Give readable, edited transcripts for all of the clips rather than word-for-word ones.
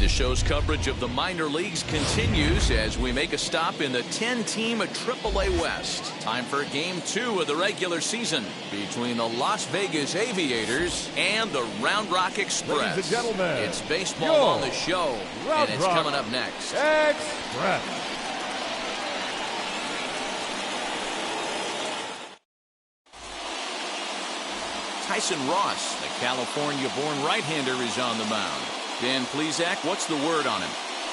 The show's coverage of the minor leagues continues as we make a stop in the 10-team AAA West. Time for Game 2 of the regular season between the Las Vegas Aviators and the Round Rock Express. Ladies and gentlemen, it's baseball on the show, and it's coming up next. Express. Tyson Ross, the California-born right-hander, is on the mound. Dan Plesac, what's the word on him?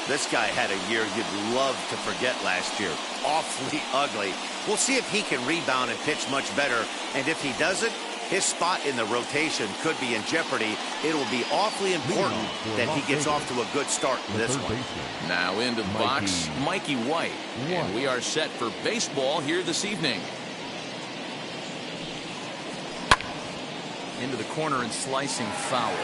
This guy had a year you'd love to forget last year. Awfully ugly. We'll see if he can rebound and pitch much better. And if he doesn't, his spot in the rotation could be in jeopardy. It'll be awfully important that he gets off to a good start in this one. Now into the box, Mikey White. And we are set for baseball here this evening. Into the corner and slicing foul.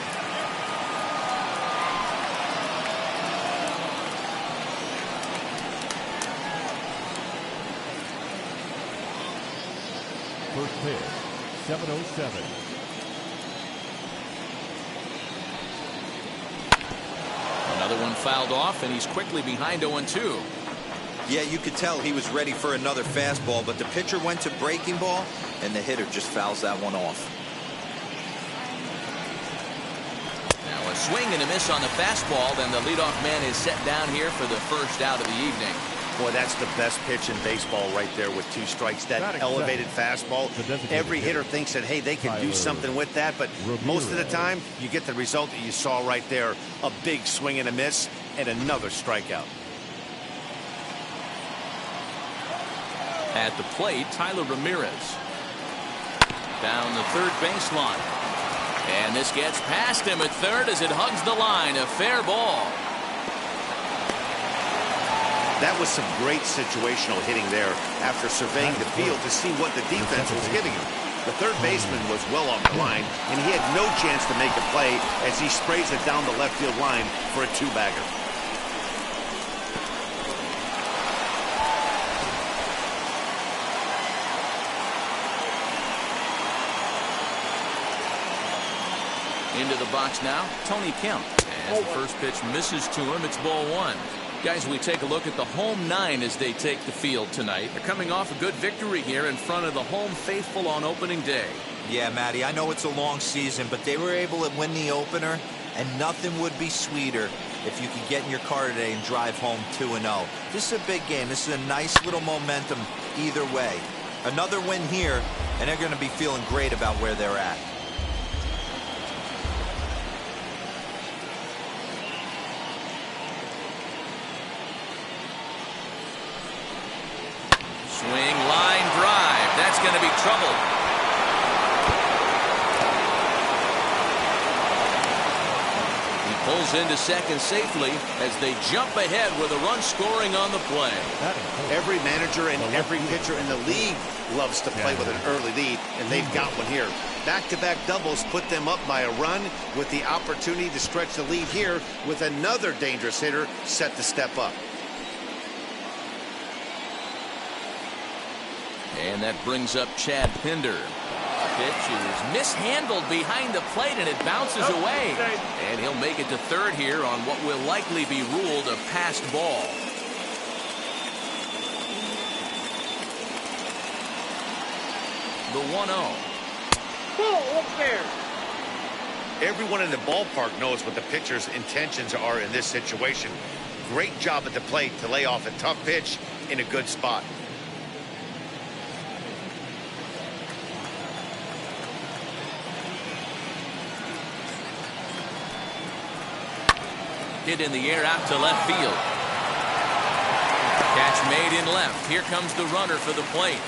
First pitch, 7:07. Another one fouled off, and he's quickly behind 0-2. Yeah, you could tell he was ready for another fastball, but the pitcher went to breaking ball, and the hitter just fouls that one off. Now a swing and a miss on the fastball, then the leadoff man is set down here for the first out of the evening. Boy, that's the best pitch in baseball right there with 2 strikes. That elevated fastball. Every hitter thinks that, hey, they can do something with that. But most of the time, you get the result that you saw right there. A big swing and a miss and another strikeout. At the plate, Tyler Ramirez. Down the third baseline. And this gets past him at third as it hugs the line. A fair ball. That was some great situational hitting there after surveying the field to see what the defense was giving him. The third baseman was well off the line, and he had no chance to make a play as he sprays it down the left field line for a 2-bagger. Into the box now, Tony Kemp. As the first pitch misses to him, it's ball 1. Guys, we take a look at the home 9 as they take the field tonight. They're coming off a good victory here in front of the home faithful on opening day. Yeah, Matty, I know it's a long season, but they were able to win the opener, and nothing would be sweeter if you could get in your car today and drive home 2-0. This is a big game. This is a nice little momentum either way. Another win here, and they're going to be feeling great about where they're at. Swing, line drive. That's going to be trouble. He pulls into second safely as they jump ahead with a run scoring on the play. Every manager and every pitcher in the league loves to play with an early lead, and they've got one here. Back-to-back doubles put them up by a run with the opportunity to stretch the lead here with another dangerous hitter set to step up. And that brings up Chad Pinder. Pitch is mishandled behind the plate, and it bounces away. And he'll make it to third here on what will likely be ruled a passed ball. The 1-0. Whoa, up there. Everyone in the ballpark knows what the pitcher's intentions are in this situation. Great job at the plate to lay off a tough pitch in a good spot. Hit in the air out to left field. Catch made in left. Here comes the runner for the plate.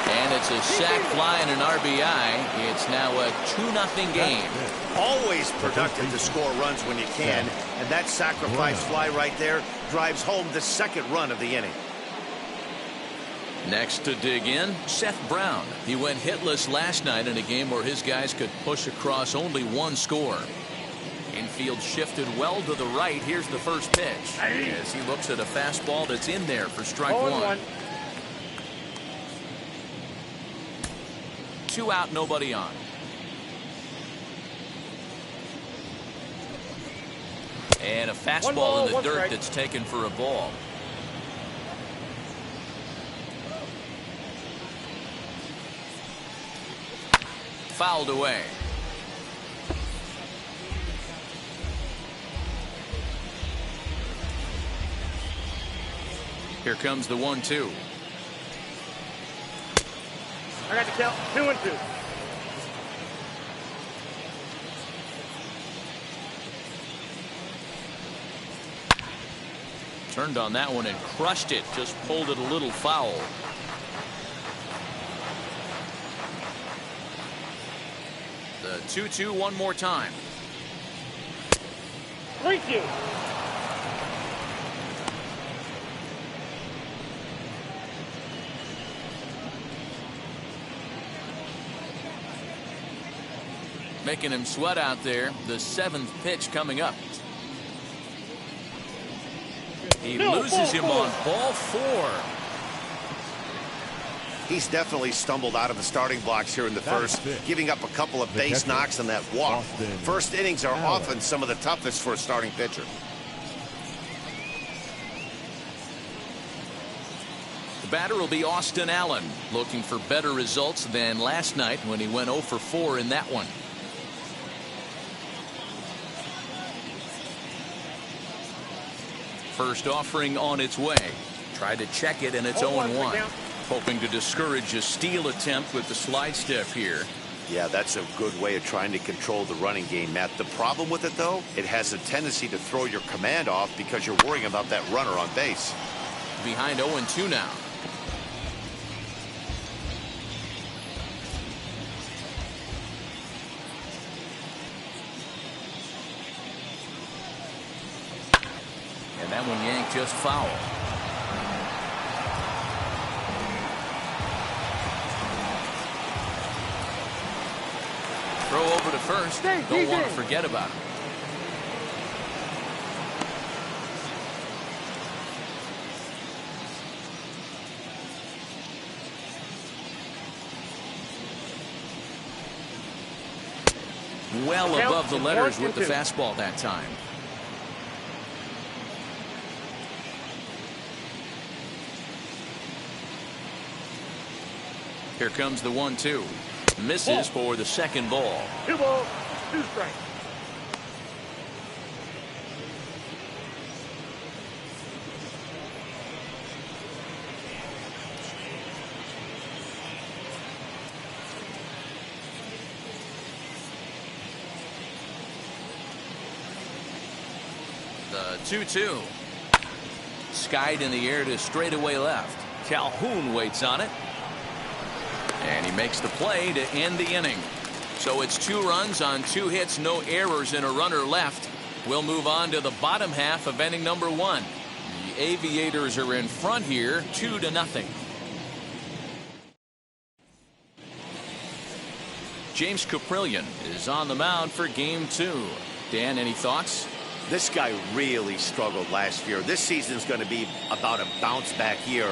And it's a sac fly and an RBI. It's now a 2-0 game. Always productive to score runs when you can. And that sacrifice fly right there drives home the second run of the inning. Next to dig in, Seth Brown. He went hitless last night in a game where his guys could push across only 1 score. Infield shifted well to the right. Here's the first pitch as he looks at a fastball that's in there for strike 1. 2 out, nobody on. And a fastball in the dirt that's taken for a ball. Fouled away. Here comes the 1-2. I got to count 2-2. Turned on that one and crushed it. Just pulled it a little foul. The 2-2 one more time. 3-2. Making him sweat out there. The 7th pitch coming up. He loses him on ball 4. He's definitely stumbled out of the starting blocks here in the first, giving up a couple of base knocks on that walk. First innings are often some of the toughest for a starting pitcher. The batter will be Austin Allen, looking for better results than last night when he went 0 for 4 in that one. First offering on its way. Tried to check it, and it's 0-1. Hoping to discourage a steal attempt with the slide step here. Yeah, that's a good way of trying to control the running game, Matt. The problem with it, though, it has a tendency to throw your command off because you're worrying about that runner on base. Behind 0-2 now. And that one yanked just foul. Throw over to first. Don't want to forget about him. Well above the letters with the fastball that time. Here comes the 1-2. Misses for the second ball. 2 balls, 2 strikes. The 2-2. Skied in the air to straightaway left. Calhoun waits on it. And he makes the play to end the inning. So it's 2 runs on 2 hits, no errors, and a runner left. We'll move on to the bottom half of inning number 1. The Aviators are in front here, 2-0. James Caprillion is on the mound for game 2. Dan, any thoughts? This guy really struggled last year. This season's going to be about a bounce back year.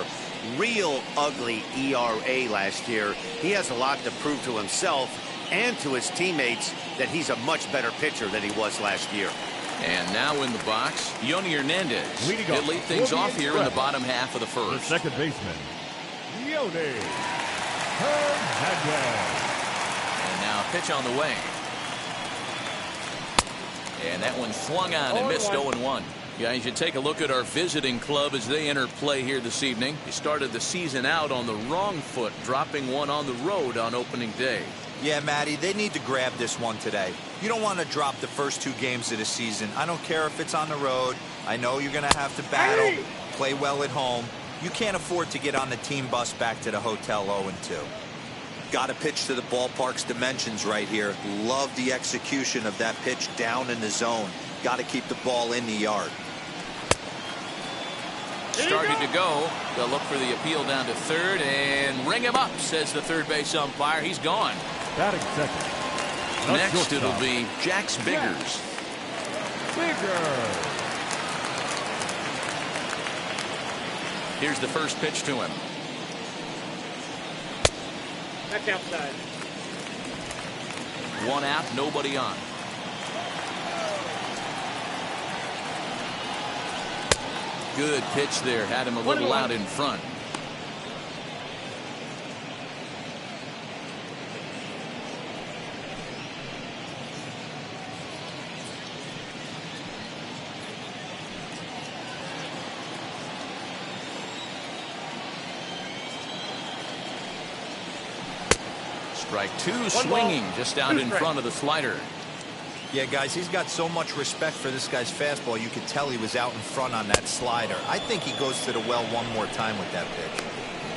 Real ugly ERA last year. He has a lot to prove to himself and to his teammates that he's a much better pitcher than he was last year. And now in the box, Yoni Hernandez. He'll lead things off here in the bottom half of the first. The second baseman, Yoni Hernandez. And now a pitch on the way. And that one swung on and missed 0-1. Guys, you take a look at our visiting club as they enter play here this evening. They started the season out on the wrong foot, dropping one on the road on opening day. Yeah, Matty, they need to grab this one today. You don't want to drop the first 2 games of the season. I don't care if it's on the road. I know you're going to have to battle, play well at home. You can't afford to get on the team bus back to the hotel 0-2. Got to pitch to the ballpark's dimensions right here. Love the execution of that pitch down in the zone. Got to keep the ball in the yard. Started to go. They'll look for the appeal down to third and ring him up, says the third base umpire. He's gone. Batting second. Next it'll be Jax Biggers. Pinder. Here's the first pitch to him. That's outside. 1 out, nobody on. Good pitch there. Had him a little out in front. Strike two, swinging just out in front of the slider. Yeah, guys, he's got so much respect for this guy's fastball. You could tell he was out in front on that slider. I think he goes to the well one more time with that pitch.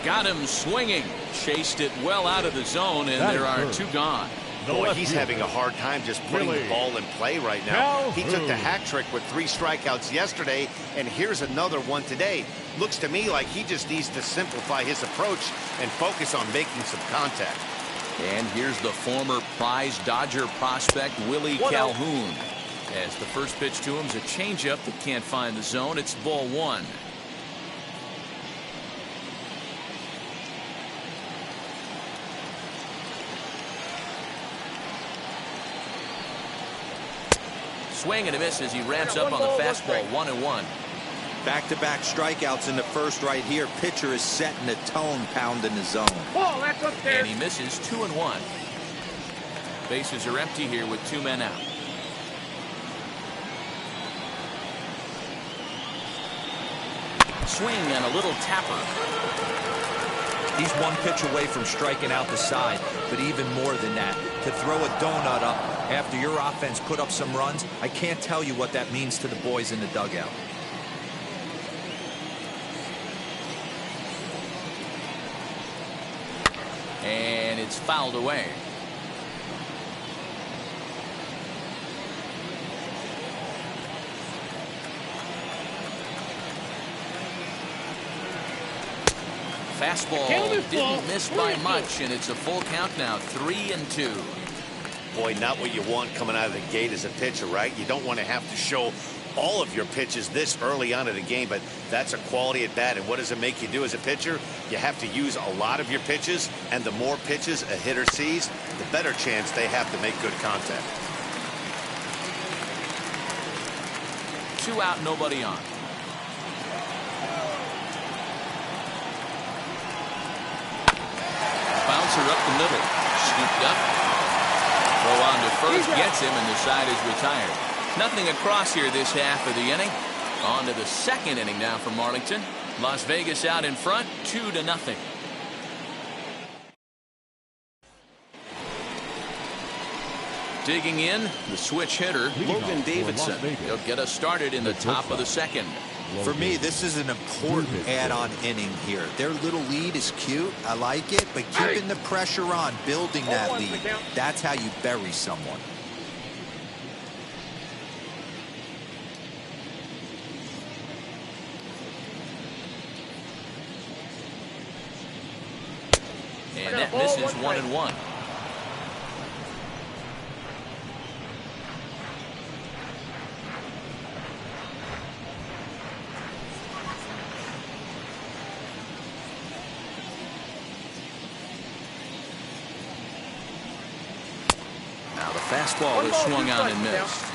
Got him swinging. Chased it well out of the zone, and there are two gone. Boy, he's having a hard time just putting the ball in play right now. He took the hat trick with 3 strikeouts yesterday, and here's another one today. Looks to me like he just needs to simplify his approach and focus on making some contact. And here's the former prize Dodger prospect, Willie Calhoun. As the first pitch to him is a changeup that can't find the zone. It's ball 1. Swing and a miss as he ramps up on the fastball. 1-1. Back-to-back strikeouts in the first right here. Pitcher is setting the tone, pounding the zone. Ball, that's upstairs. And he misses. 2-1. Bases are empty here with 2 men out. Swing and a little tapper. He's 1 pitch away from striking out the side, but even more than that, to throw a donut up after your offense put up some runs, I can't tell you what that means to the boys in the dugout. And it's fouled away. Fastball didn't miss by much, and it's a full count now. 3-2. Boy, not what you want coming out of the gate as a pitcher, right? You don't want to have to show all of your pitches this early on in the game, but that's a quality at bat. And what does it make you do as a pitcher? You have to use a lot of your pitches, and the more pitches a hitter sees, the better chance they have to make good contact. 2 out, nobody on. Bouncer up the middle. Scooped up. Throw on to first, gets him, and the side is retired. Nothing across here this half of the inning. On to the second inning now for Marlington. Las Vegas out in front, 2-0. Digging in, the switch hitter, Logan Davidson. He'll get us started in the top of the second. For me, this is an important add-on inning here. Their little lead is cute. I like it, but keeping the pressure on, building that lead, that's how you bury someone. And that misses 1-1. Now the fastball is swung on and missed.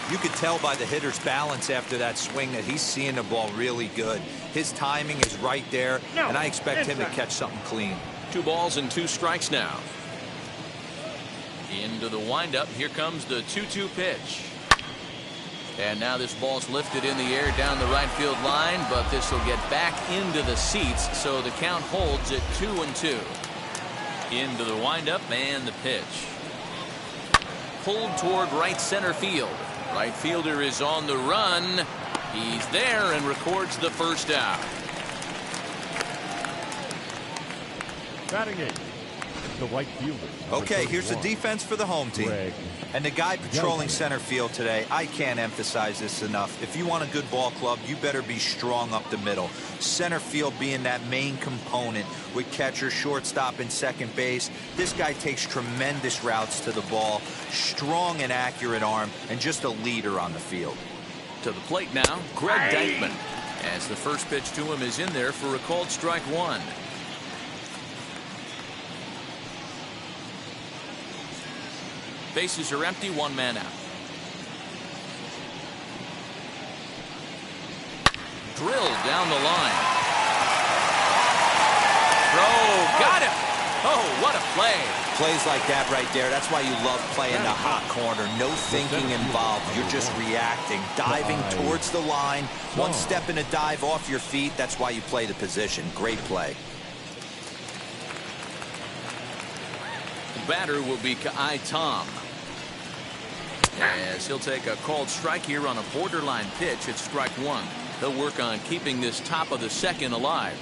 You could tell by the hitter's balance after that swing that he's seeing the ball really good. His timing is right there, and I expect him to catch something clean. 2 balls and 2 strikes now. Into the windup. Here comes the 2-2 pitch. And now this ball's lifted in the air down the right field line, but this will get back into the seats, so the count holds at 2-2. Into the windup and the pitch. Pulled toward right center field. Right fielder is on the run. He's there and records the first out. Batting 8, the right fielder. Okay, here's the defense for the home team. And the guy patrolling center field today, I can't emphasize this enough. If you want a good ball club, you better be strong up the middle. Center field being that main component with catcher, shortstop, and second base. This guy takes tremendous routes to the ball, strong and accurate arm, and just a leader on the field. To the plate now, Greg Dankman. As the first pitch to him is in there for a called strike 1. Bases are empty, 1 man out. drilled down the line. Throw, got him. Oh, what a play. Plays like that right there, that's why you love playing the hot corner. No thinking involved. You're just reacting, diving towards the line. One step in a dive off your feet. That's why you play the position. Great play. The batter will be Kai Tom. As he'll take a called strike here on a borderline pitch at strike one. They'll work on keeping this top of the second alive.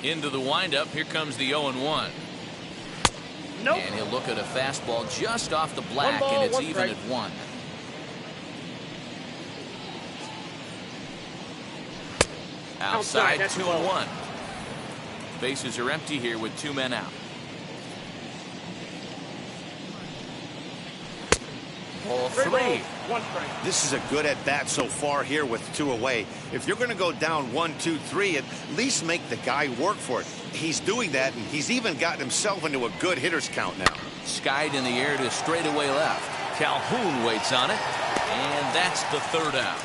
Into the windup. Here comes the 0-1. Nope. And he'll look at a fastball just off the black, and it's even at 1. Outside, 2-1. Bases are empty here with 2 men out. Ball 3. One strike. This is a good at bat so far here with 2 away. If you're going to go down 1, 2, 3, at least make the guy work for it. He's doing that, and he's even gotten himself into a good hitter's count now. Skied in the air to straightaway left. Calhoun waits on it, and that's the 3rd out.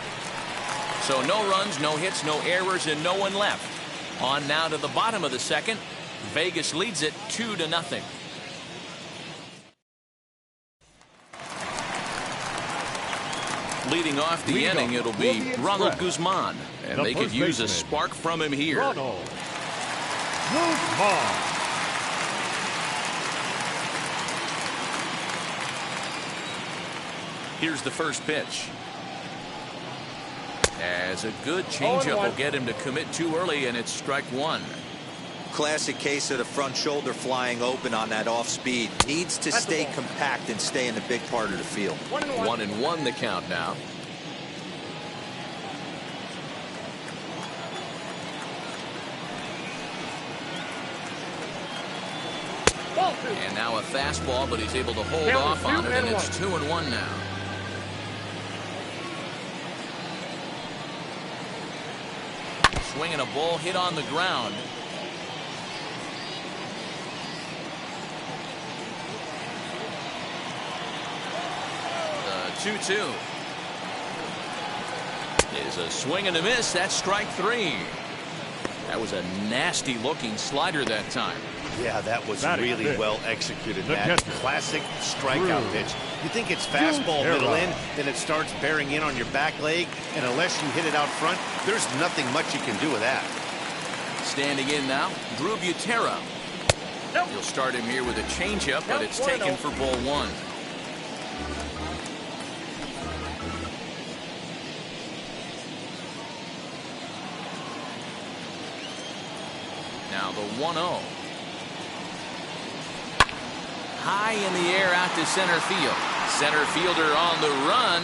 So no runs, no hits, no errors, and no one left. On now to the bottom of the second. Vegas leads it 2-0. Leading off the inning, it'll be Ronald Guzman, and they could use a spark from him here. Ronald Guzman. Here's the first pitch. As a good changeup will get him to commit too early, and it's strike 1. Classic case of the front shoulder flying open on that off speed. Needs to stay compact and stay in the big part of the field. 1-1 the count now. And now a fastball, but he's able to hold off on it, and it's 2-1 now. Swinging a ball hit on the ground. The 2-2 is a swing and a miss. That's strike 3. That was a nasty looking slider that time. Yeah, that was really well executed, Matt. Classic strikeout pitch. You think it's fastball middle in, then it starts bearing in on your back leg, and unless you hit it out front, there's nothing much you can do with that. Standing in now, Rivera. You'll start him here with a changeup, but it's taken for ball 1. Now the 1-0. High in the air out to center field. Center fielder on the run.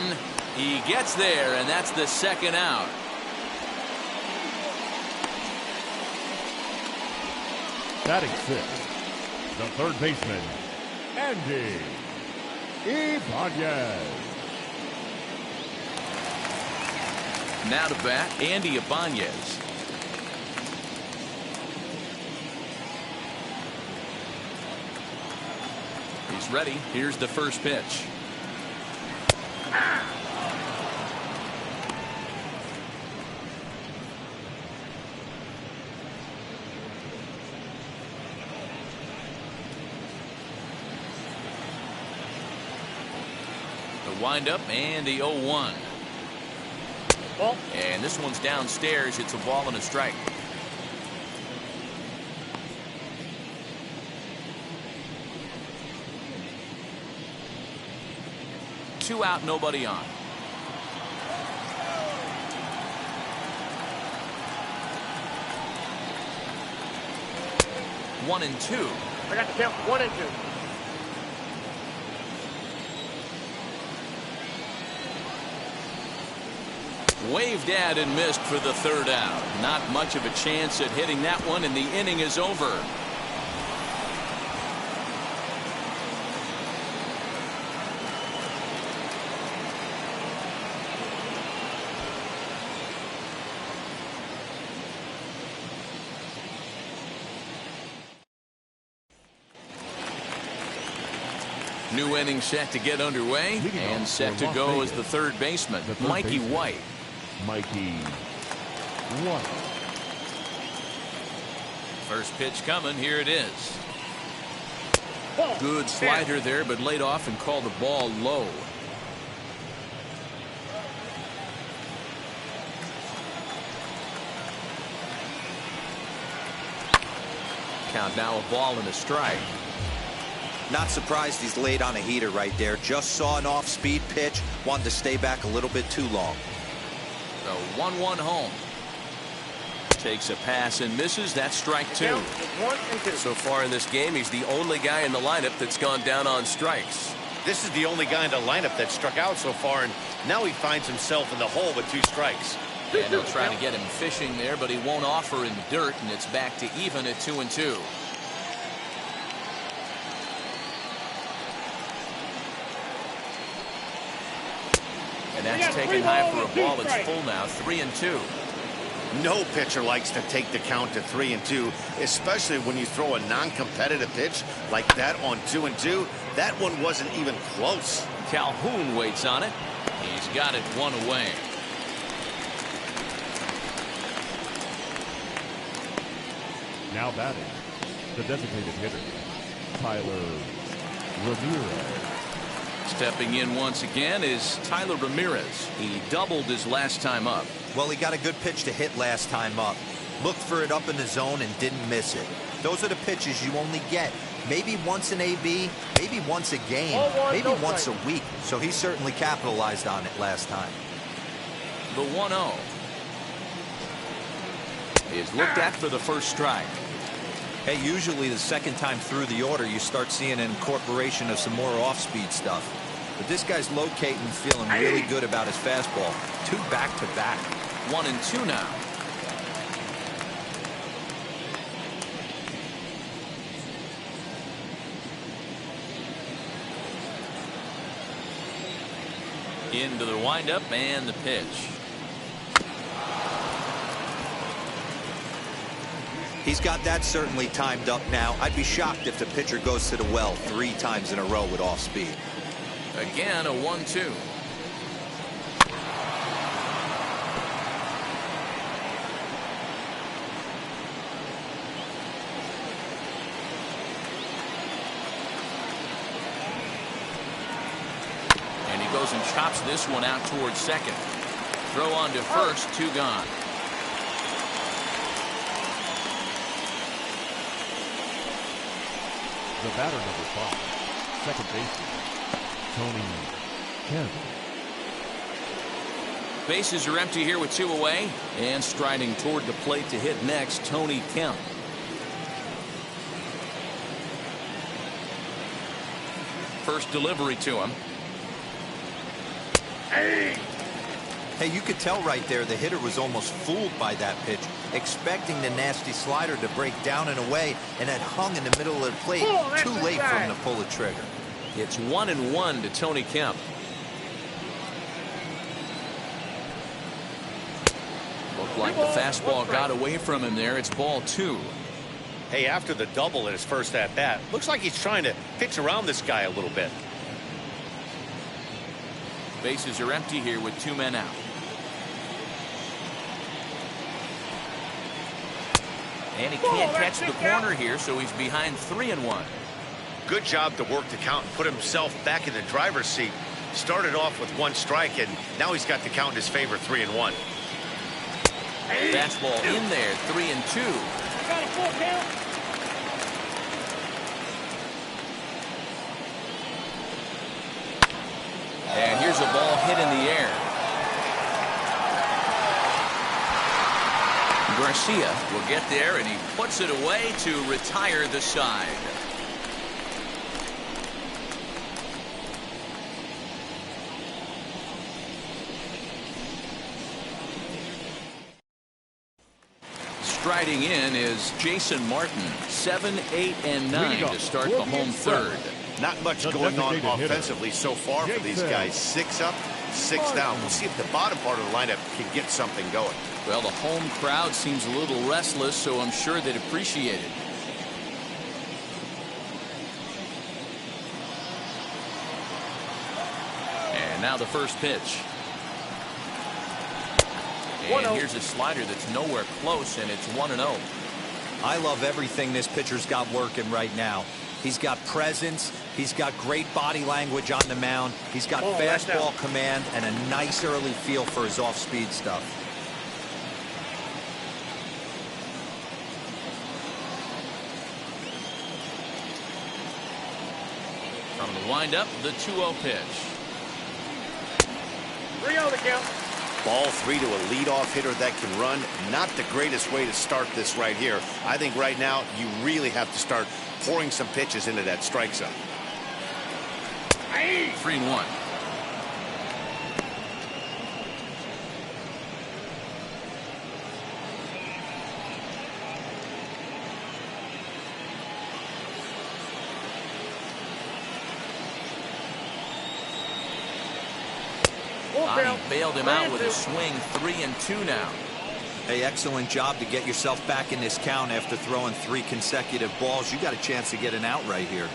He gets there, and that's the 2nd out. Batting 6th, the 3rd baseman, Andy Ibanez. Now to bat, Andy Ibanez. He's ready. Here's the first pitch. The windup and the 0-1. And this one's downstairs. It's a ball and a strike. Two out, nobody on. One and two. I got the count. 1 and 2. Waved at and missed for the 3rd out. Not much of a chance at hitting that one, and the inning is over. New inning set to get underway and set to go as the third baseman, Mikey White. Mikey White. First pitch coming. Here it is. Good slider there, but laid off and called the ball low. Count now, a ball and a strike. Not surprised he's laid on a heater right there. Just saw an off-speed pitch. Wanted to stay back a little bit too long. The 1-1 home. Takes a pass and misses. That's strike two. So far in this game, he's the only guy in the lineup that's gone down on strikes. This is the only guy in the lineup that struck out so far, and now he finds himself in the hole with 2 strikes. And they'll try to get him fishing there, but he won't offer in the dirt, and it's back to even at 2-2. And that's taken high for a ball. It's full now, 3-2. No pitcher likes to take the count to 3-2, especially when you throw a non-competitive pitch like that on 2-2. That one wasn't even close. Calhoun waits on it. He's got it 1 away. Now batting, the designated hitter, Tyler Rivera. Stepping in once again is Tyler Ramirez. He doubled his last time up. Well, he got a good pitch to hit last time up. Looked for it up in the zone and didn't miss it. Those are the pitches you only get maybe once an AB, maybe once a game, maybe once a week. So he certainly capitalized on it last time. The 1-0 is looked at for the first strike. Hey, usually the second time through the order, you start seeing an incorporation of some more off-speed stuff. But this guy's locating, feeling really good about his fastball. 2 back-to-back. 1-2 now. Into the windup and the pitch. He's got that certainly timed up now. I'd be shocked if the pitcher goes to the well 3 times in a row with off speed. Again, a 1-2. And he goes and chops this one out towards second. Throw on to first, 2 gone. The batter, number 5, second baseman, Tony Kemp. Bases are empty here with 2 away, and striding toward the plate to hit next, Tony Kemp. First delivery to him. Hey, you could tell right there the hitter was almost fooled by that pitch, expecting the nasty slider to break down and away, and had hung in the middle of the plate. Too late for him to pull the trigger. It's 1-1 to Tony Kemp. Looked like the fastball got away from him there. It's ball 2. Hey, after the double in his first at-bat, looks like he's trying to pitch around this guy a little bit. Bases are empty here with 2 men out. And he can't catch the corner here, so he's behind 3-1. Good job to work the count and put himself back in the driver's seat. Started off with 1 strike, and now he's got the count in his favor, 3-1. Fastball in there, 3-2. Got a full count. And here's a ball hit in the air. Garcia will get there, and he puts it away to retire the side. Striding in is Jason Martin, 7, 8, and 9 to start the home third. Not much going on offensively so far for these guys. 6 up, 6 down. We'll see if the bottom part of the lineup can get something going. Well, the home crowd seems a little restless, so I'm sure they'd appreciate it. And now the first pitch. And here's a slider that's nowhere close, and it's 1-0. I love everything this pitcher's got working right now. He's got presence. He's got great body language on the mound. He's got fastball command and a nice early feel for his off-speed stuff. From the windup, the 2-0 pitch. 3-0 the count. Ball 3 to a leadoff hitter that can run. Not the greatest way to start this right here. I think right now you really have to start pouring some pitches into that strike zone. 3-1. He bailed him out with a swing. 3-2 now. Hey, excellent job to get yourself back in this count after throwing 3 consecutive balls. You got a chance to get an out right here.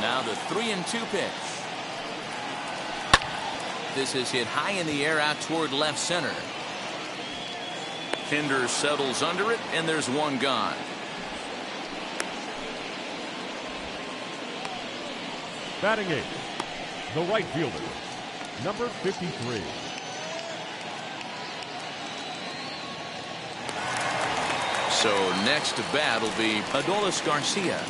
Now the 3-2 pitch. This is hit high in the air out toward left center. Pinder settles under it, and there's one gone. Batting 8, the right fielder, number 53. So next to bat will be Adolis Garcia.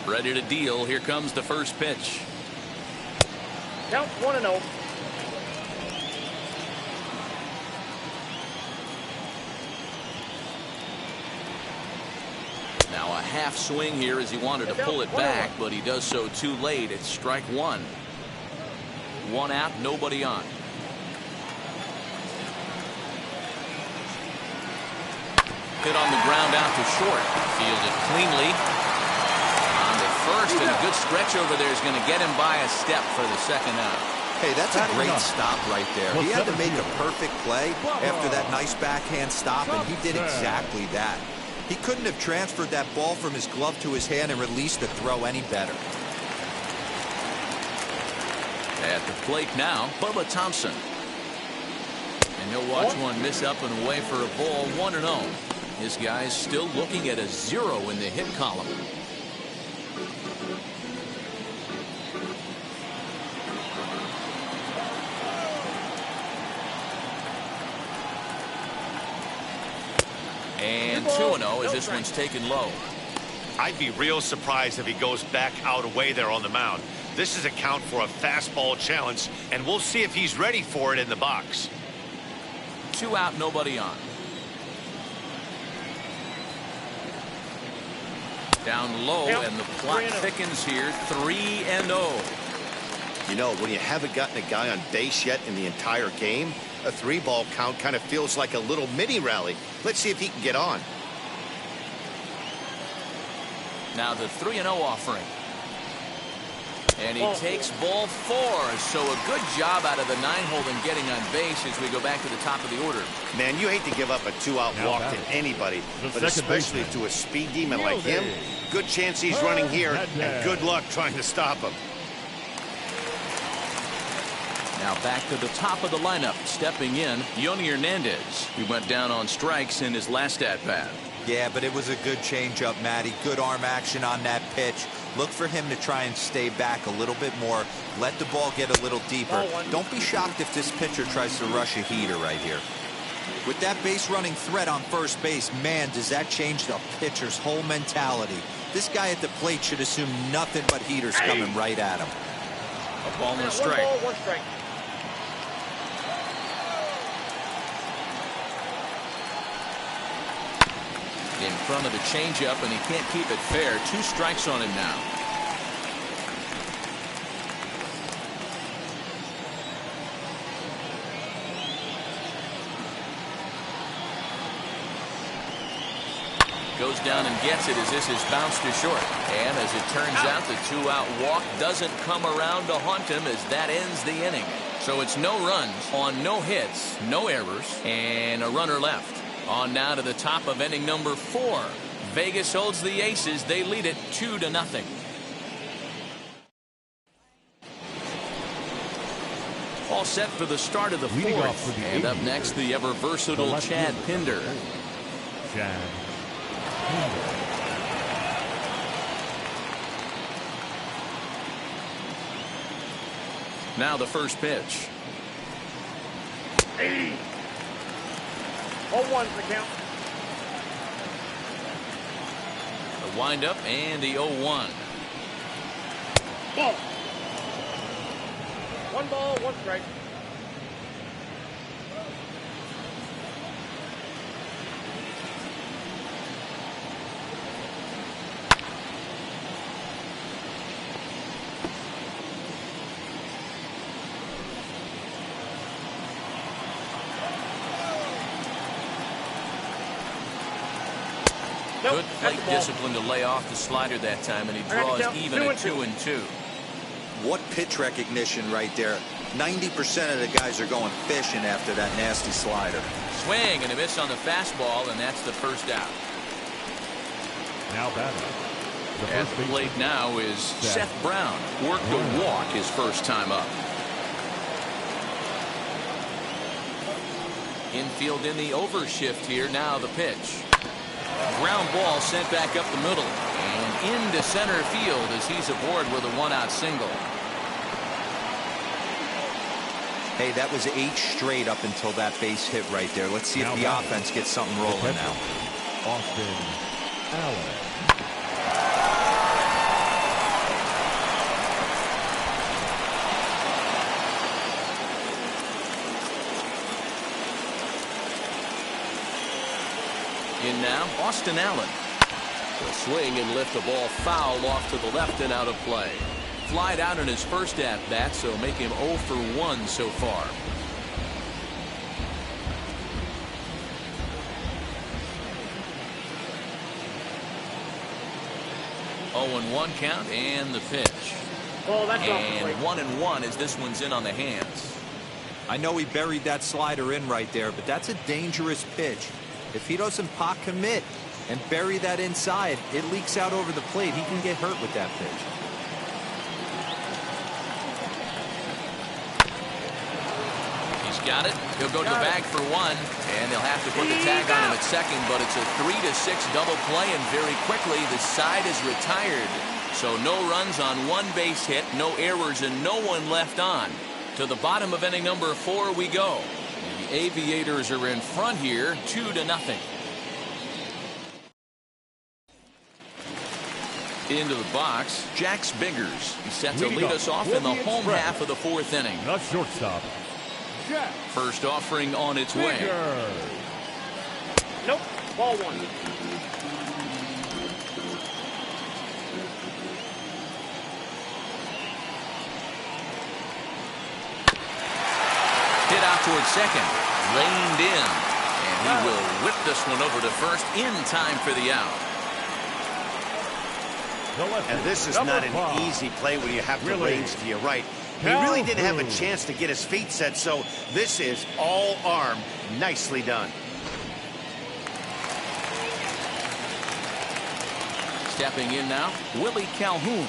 Ready to deal. Here comes the first pitch. Count 1-0. Now a half swing here as he wanted to pull it back, but he does so too late. It's strike 1. 1 out, nobody on. Hit on the ground out to short. Fielded cleanly. On to first, and a good stretch over there is going to get him by a step for the second out. Hey, that's a great stop right there. He had to make a perfect play after that nice backhand stop, and he did exactly that. He couldn't have transferred that ball from his glove to his hand and released the throw any better. At the plate now, Bubba Thompson. And he'll watch one miss up and away for a ball. 1-0. His guy's still looking at a 0 in the hit column. And 2-0 as this one's taken low. I'd be real surprised if he goes back out away there on the mound. This is a count for a fastball challenge, and we'll see if he's ready for it in the box. 2 out, nobody on. Down low, and the clock thickens here. 3-0. You know, when you haven't gotten a guy on base yet in the entire game, a 3-ball count kind of feels like a little mini rally. Let's see if he can get on. Now the 3-0 offering. And he takes ball 4. So a good job out of the 9-hole in getting on base as we go back to the top of the order. Man, you hate to give up a 2-out walk to anybody, but especially to a speed demon like him. Good chance he's running here, and good luck trying to stop him. Now back to the top of the lineup. Stepping in, Yoni Hernandez. He went down on strikes in his last at-bat. Yeah, but it was a good changeup, Matty. Good arm action on that pitch. Look for him to try and stay back a little bit more. Let the ball get a little deeper. Don't be shocked if this pitcher tries to rush a heater right here. With that base running threat on first base, man, does that change the pitcher's whole mentality. This guy at the plate should assume nothing but heaters coming right at him. A ball and a strike. 1 ball, 1 strike. In front of the changeup, and he can't keep it fair. 2 strikes on him now. Goes down and gets it as this is bounced to short. And as it turns out, the 2-out walk doesn't come around to haunt him as that ends the inning. So it's no runs on no hits, no errors, and a runner left. On now to the top of inning number 4. Vegas holds the Aces. They lead it 2-0. All set for the start of the fourth. And up next, the ever versatile Chad Pinder. Chad Pinder. Now the first pitch. 0-1's the count. The windup and the 0-1. Ball. 1 ball, 1 strike. Good plate discipline to lay off the slider that time, and he draws even at 2-2. What pitch recognition right there. 90% of the guys are going fishing after that nasty slider. Swing and a miss on the fastball, and that's the first out. Now batting. At the plate now is Seth Brown. Worked a walk his first time up. Infield in the overshift here. Now the pitch. Ground ball sent back up the middle and into center field as he's aboard with a 1-out single. Hey, that was 8 straight up until that base hit right there. Let's see if the offense gets something rolling now. Austin Allen. In now, Austin Allen. Will swing and lift the ball foul off to the left and out of play. Flied out in his first at-bat, so make him 0 for 1 so far. 0-1 count and the pitch. Oh, that's and 1-1 as this one's in on the hands. I know he buried that slider in right there, but that's a dangerous pitch. If he doesn't pot commit and bury that inside, it leaks out over the plate. He can get hurt with that pitch. He's got it. He'll go to the bag for 1, and they'll have to put the tag on him at second, but it's a 3-6 double play, and very quickly the side is retired. So no runs on 1 base hit, no errors, and no one left on. To the bottom of inning number 4 we go. The Aviators are in front here, 2-0. Into the box, Jax Biggers. He's set to lead us off in the home half of the 4th inning. The shortstop. Jax. First offering on its way. Nope. Ball 1. Hit out towards second. Reined in. And he will whip this one over to first in time for the out. And this is not an easy play when you have to range to your right. He really didn't have a chance to get his feet set, so this is all arm. Nicely done. Stepping in now, Willie Calhoun.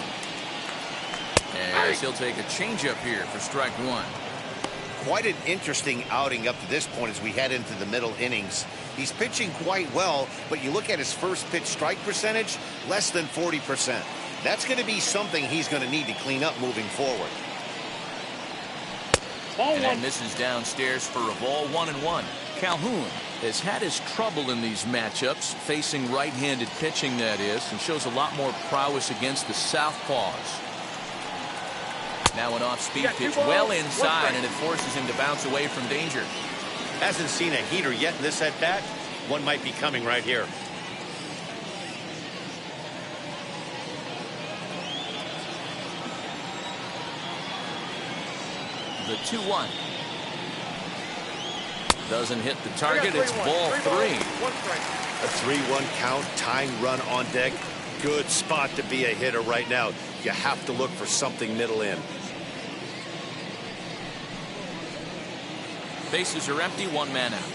As he'll take a changeup here for strike 1. Quite an interesting outing up to this point as we head into the middle innings. He's pitching quite well, but you look at his first pitch strike percentage, less than 40%. That's going to be something he's going to need to clean up moving forward. And that misses downstairs for a ball, 1-1. Calhoun has had his trouble in these matchups, facing right-handed pitching, that is, and shows a lot more prowess against the southpaws. Now an off-speed pitch well inside, and it forces him to bounce away from danger. Hasn't seen a heater yet in this at-bat. One might be coming right here. The 2-1. Doesn't hit the target. It's ball 3. A 3-1 count, tying run on deck. Good spot to be a hitter right now. You have to look for something middle in. Bases are empty, 1 man out.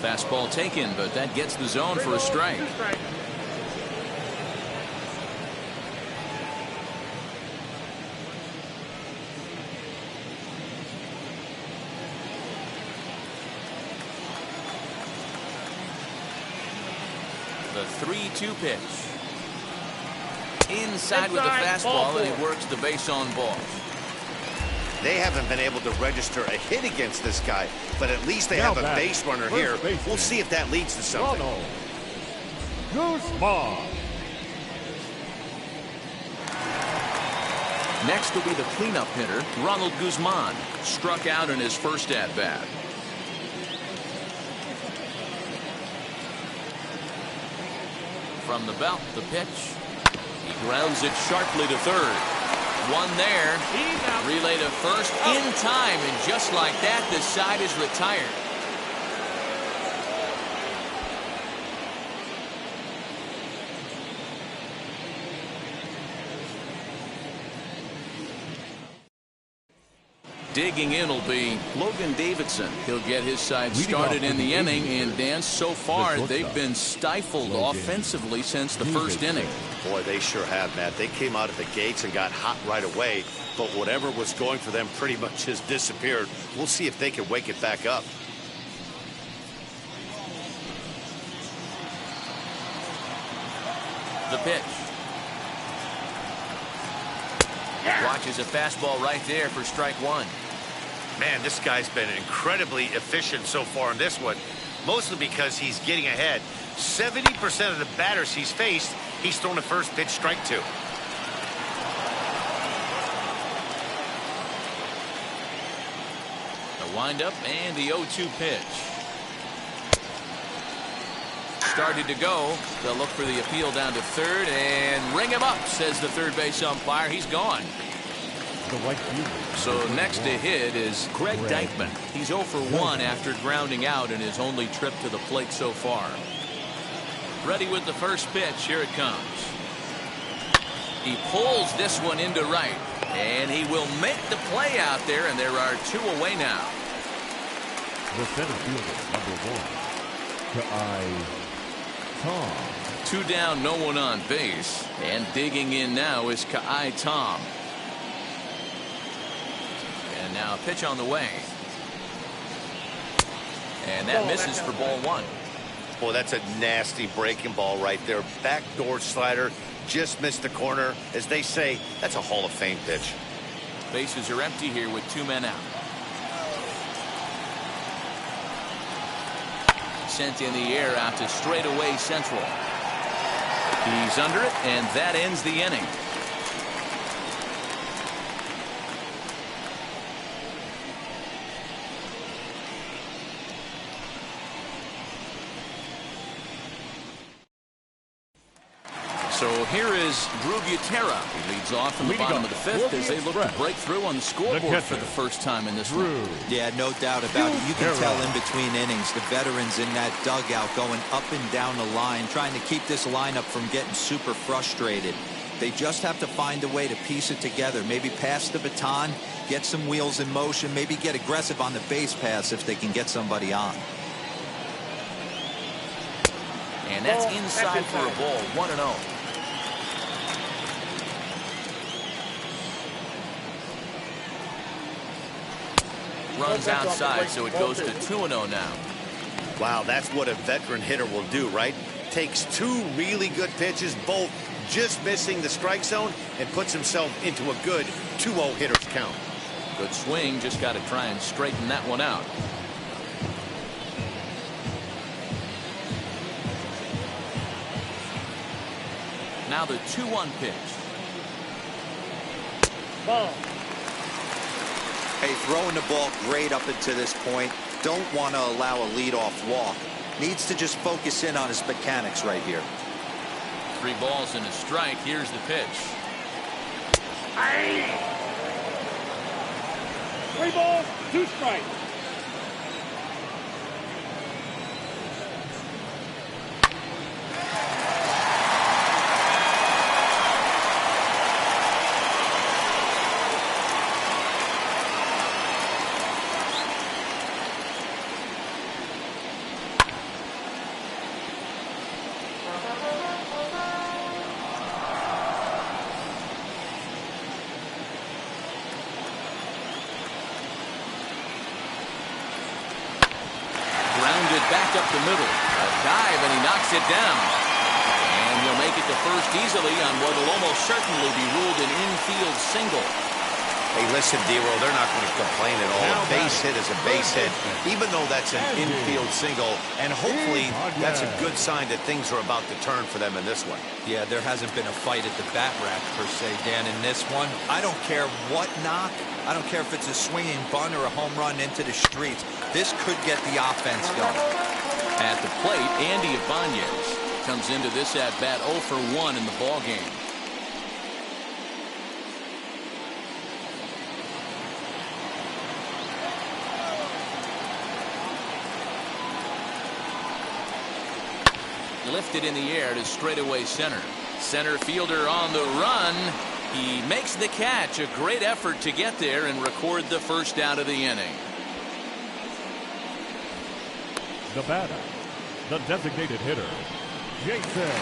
Fastball taken, but that gets the zone for a strike. The 3-2 pitch. Inside with the fastball, and he works the base on ball. They haven't been able to register a hit against this guy, but at least they have a base runner here. We'll see if that leads to something. Guzman. Next will be the cleanup hitter, Ronald Guzman. Struck out in his first at-bat. From the belt, the pitch. He grounds it sharply to third. One there. Relay to first in time, and just like that, the side is retired. Digging in will be Logan Davidson. He'll get his side started in the inning, and Dan, so far they've been stifled offensively since the first inning. Boy, they sure have, Matt. They came out of the gates and got hot right away, but whatever was going for them pretty much has disappeared. We'll see if they can wake it back up. The pitch. Watches a fastball right there for strike one. Man, this guy's been incredibly efficient so far in this one, mostly because he's getting ahead. 70% of the batters he's faced, he's thrown a first pitch strike to. The windup and the 0-2 pitch. Started to go. They'll look for the appeal down to third and ring him up, says the third base umpire. He's gone. So next to hit is Greg Dankman. He's 0 for 1 after grounding out in his only trip to the plate so far. Ready with the first pitch. Here it comes. He pulls this one into right, and he will make the play out there, and there are 2 away now. The center fielder, number 1, Kai Tom. 2 down, no one on base, and digging in now is Kai Tom. And now a pitch on the way. And that misses for ball 1. Boy, that's a nasty breaking ball right there. Backdoor slider, just missed the corner. As they say, that's a Hall of Fame pitch. Bases are empty here with 2 men out. Sent in the air out to straightaway central. He's under it, and that ends the inning. So here is Drew Butera. He leads off in the bottom of the 5th as they look to break through on the scoreboard for the first time in this one. Yeah, no doubt about it. You can tell in between innings, the veterans in that dugout going up and down the line, trying to keep this lineup from getting super frustrated. They just have to find a way to piece it together. Maybe pass the baton, get some wheels in motion, maybe get aggressive on the base pass if they can get somebody on. And that's inside for a ball, 1-0. Runs outside, so it goes to 2-0 now. Wow, that's what a veteran hitter will do, right? Takes 2 really good pitches, both just missing the strike zone, and puts himself into a good 2-0 hitter's count. Good swing, just got to try and straighten that one out. Now the 2-1 pitch. Ball. Hey, throwing the ball great up until this point. Don't want to allow a leadoff walk. Needs to just focus in on his mechanics right here. 3 balls and a strike. Here's the pitch. 3 balls, 2 strikes. grounded back up the middle. A dive, and he knocks it down. And he'll make it to first easily on what will almost certainly be ruled an infield single. Hey, listen, D-Roll, they're not going to complain at all. A base hit is a base hit, even though that's an infield single. And hopefully that's a good sign that things are about to turn for them in this one. Yeah, there hasn't been a fight at the bat rack, per se, Dan, in this one. I don't care what knock. I don't care if it's a swinging bunt or a home run into the streets. This could get the offense going. At the plate, Andy Ibanez comes into this at-bat 0 for 1 in the ballgame. Lifted in the air to straightaway center. Center fielder on the run. He makes the catch. A great effort to get there and record the first out of the inning. The batter, the designated hitter, Jason.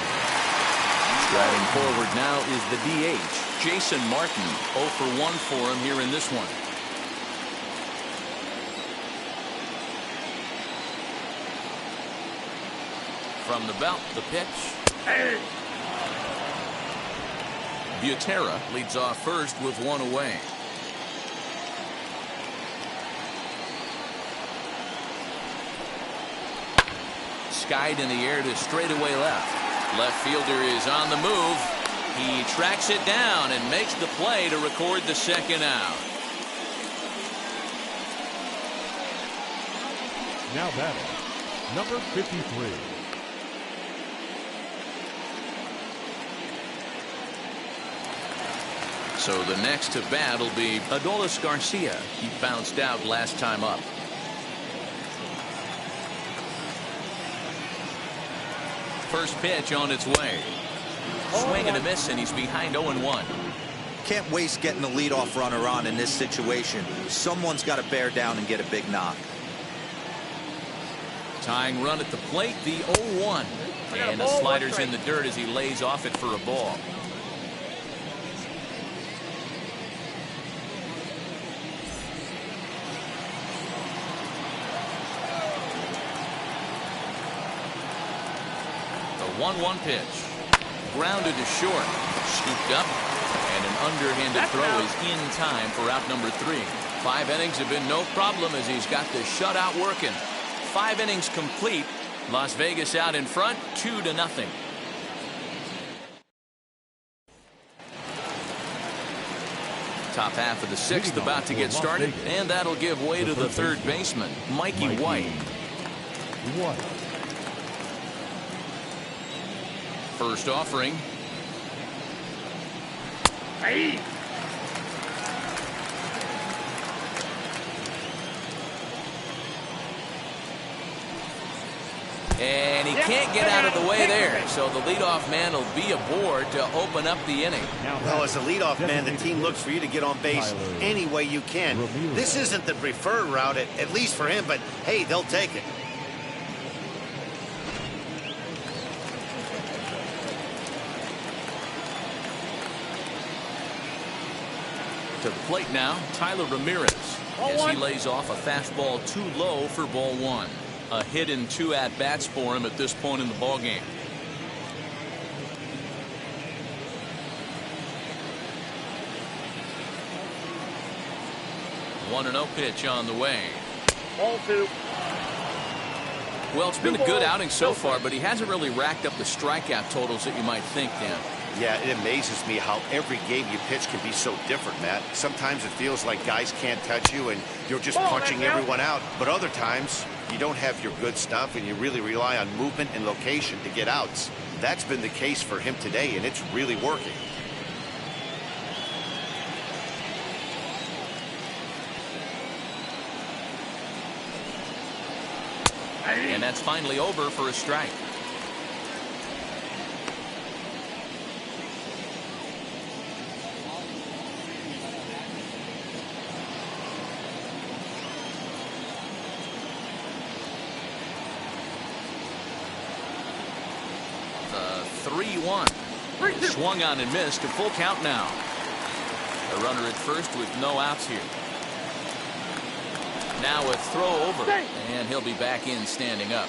Striding forward now is the DH, Jason Martin. 0 for 1 for him here in this one. From the belt, the pitch. Butera leads off first with one away. Skied in the air to straightaway left. Left fielder is on the move. He tracks it down and makes the play to record the second out. Now batting, number 53. So the next to bat will be Adolis Garcia. He bounced out last time up. First pitch on its way. Swing and a miss, and he's behind 0-1. Can't waste getting the leadoff runner on in this situation. Someone's got to bear down and get a big knock. Tying run at the plate, the 0-1. And the slider's in the dirt as he lays off it for a ball. The 1-1 pitch. Grounded to short. Scooped up. And an underhanded throw is in time for out number 3. 5 innings have been no problem as he's got the shutout working. 5 innings complete. Las Vegas out in front, 2-0. Top half of the 6th about to get started, and that'll give way to the third baseman, Mikey White. First offering. Hey. And he can't get out of the way there, so the leadoff man will be aboard to open up the inning. Well, as a leadoff man, the team looks for you to get on base any way you can. This isn't the preferred route, at least for him, but hey, they'll take it. To the plate now, Tyler Ramirez, as he lays off a fastball too low for ball 1. A hit in 2 at-bats for him at this point in the ballgame. One 1-0 pitch on the way. Ball 2. Well, it's been a good outing so far, but he hasn't really racked up the strikeout totals that you might think, Dan. Yeah, it amazes me how every game you pitch can be so different, Matt. Sometimes it feels like guys can't touch you and you're just punching everyone out. But other times, you don't have your good stuff and you really rely on movement and location to get outs. That's been the case for him today, and it's really working. And that's finally over for a strike. The 3-1. Swung on and missed. A full count now. A runner at first with no outs here. Now a throw over, and he'll be back in standing up.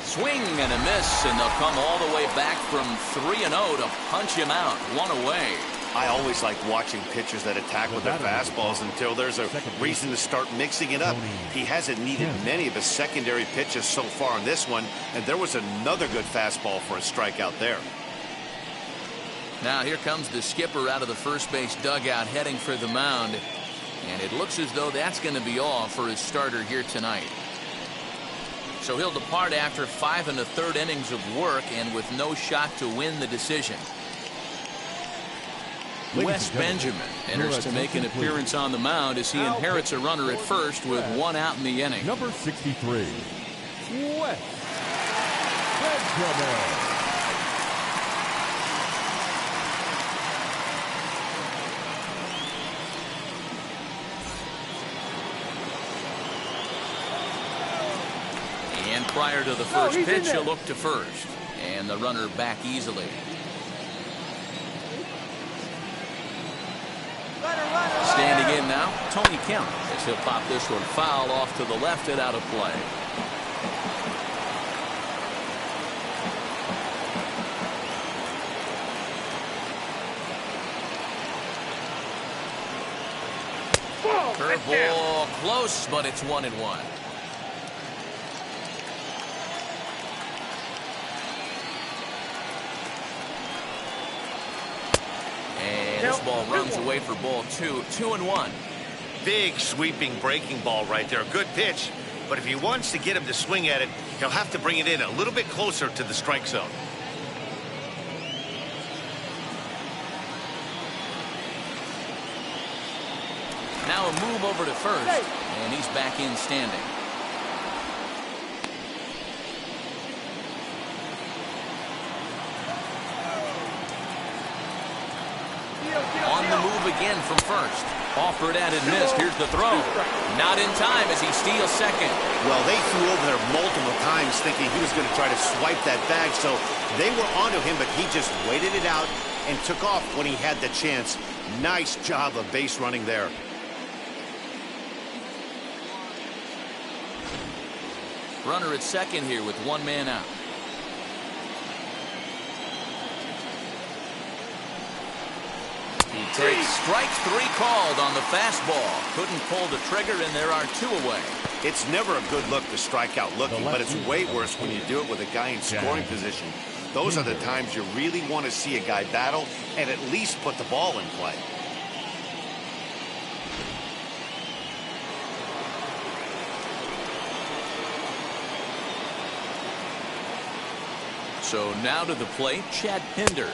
Swing and a miss, and they'll come all the way back from 3-0 to punch him out. One away. I always like watching pitchers that attack with their fastballs until there's a reason to start mixing it up. He hasn't needed many of his secondary pitches so far in this one, and there was another good fastball for a strikeout there. Now here comes the skipper out of the first base dugout heading for the mound, and it looks as though that's going to be all for his starter here tonight. So he'll depart after 5 1/3 innings of work and with no shot to win the decision. Wes Benjamin enters to make an appearance on the mound as he inherits a runner at first with 1 out in the inning. Number 63, Wes Benjamin. And prior to the first pitch, he'll look to first. And the runner back easily. Standing in now, Tony Kemp, as he'll pop this one foul off to the left and out of play. Curveball close, but it's 1-1. This ball runs away for ball 2. 2-1. Big sweeping breaking ball right there. Good pitch. But if he wants to get him to swing at it, he'll have to bring it in a little bit closer to the strike zone. Now a move over to first, and he's back in standing. On the move again from first. Offered at and missed. Here's the throw. Not in time as he steals second. Well, they flew over there multiple times thinking he was going to try to swipe that bag, so they were onto him, but he just waited it out and took off when he had the chance. Nice job of base running there. Runner at second here with 1 man out. He takes strike 3 called on the fastball. Couldn't pull the trigger, and there are 2 away. It's never a good look to strike out looking, but it's way worse when you do it with a guy in scoring position. Those are the times you really want to see a guy battle and at least put the ball in play. So now to the plate, Chad Pinder.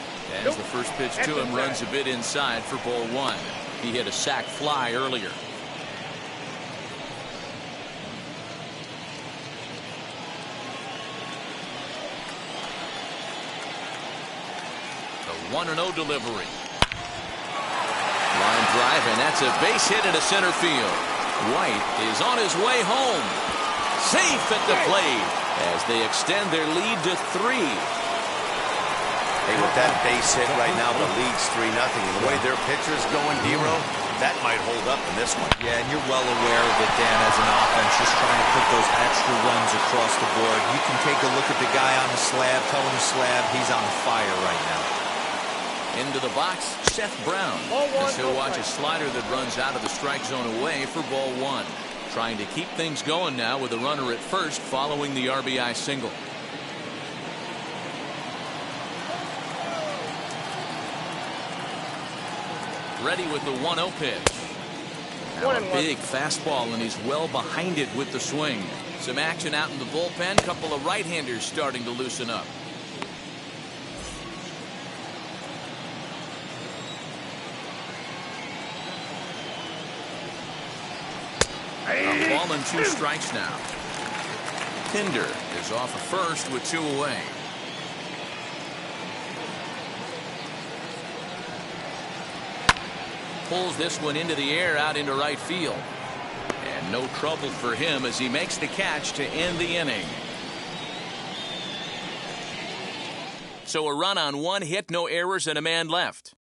As the first pitch to him runs a bit inside for ball 1. He hit a sac fly earlier. The 1-0 delivery. Line drive, and that's a base hit into center field. White is on his way home. Safe at the plate as they extend their lead to 3. Hey, with that base hit right now, the lead's 3-0. And the way their pitcher's going, D-Row, that might hold up in this one. Yeah, and you're well aware of it, Dan, as an offense, just trying to put those extra runs across the board. You can take a look at the guy on the slab, Tony Slab. He's on fire right now. Into the box, Seth Brown. As he'll watch a slider that runs out of the strike zone away for ball 1. Trying to keep things going now with a runner at first following the RBI single. Ready with the 1-0 pitch. Now a big fastball, and he's well behind it with the swing. Some action out in the bullpen. Couple of right-handers starting to loosen up. A ball and 2 strikes now. Pinder is off of first with 2 away. Pulls this one into the air out into right field. And no trouble for him as he makes the catch to end the inning. So a run on 1 hit, no errors, and a man left.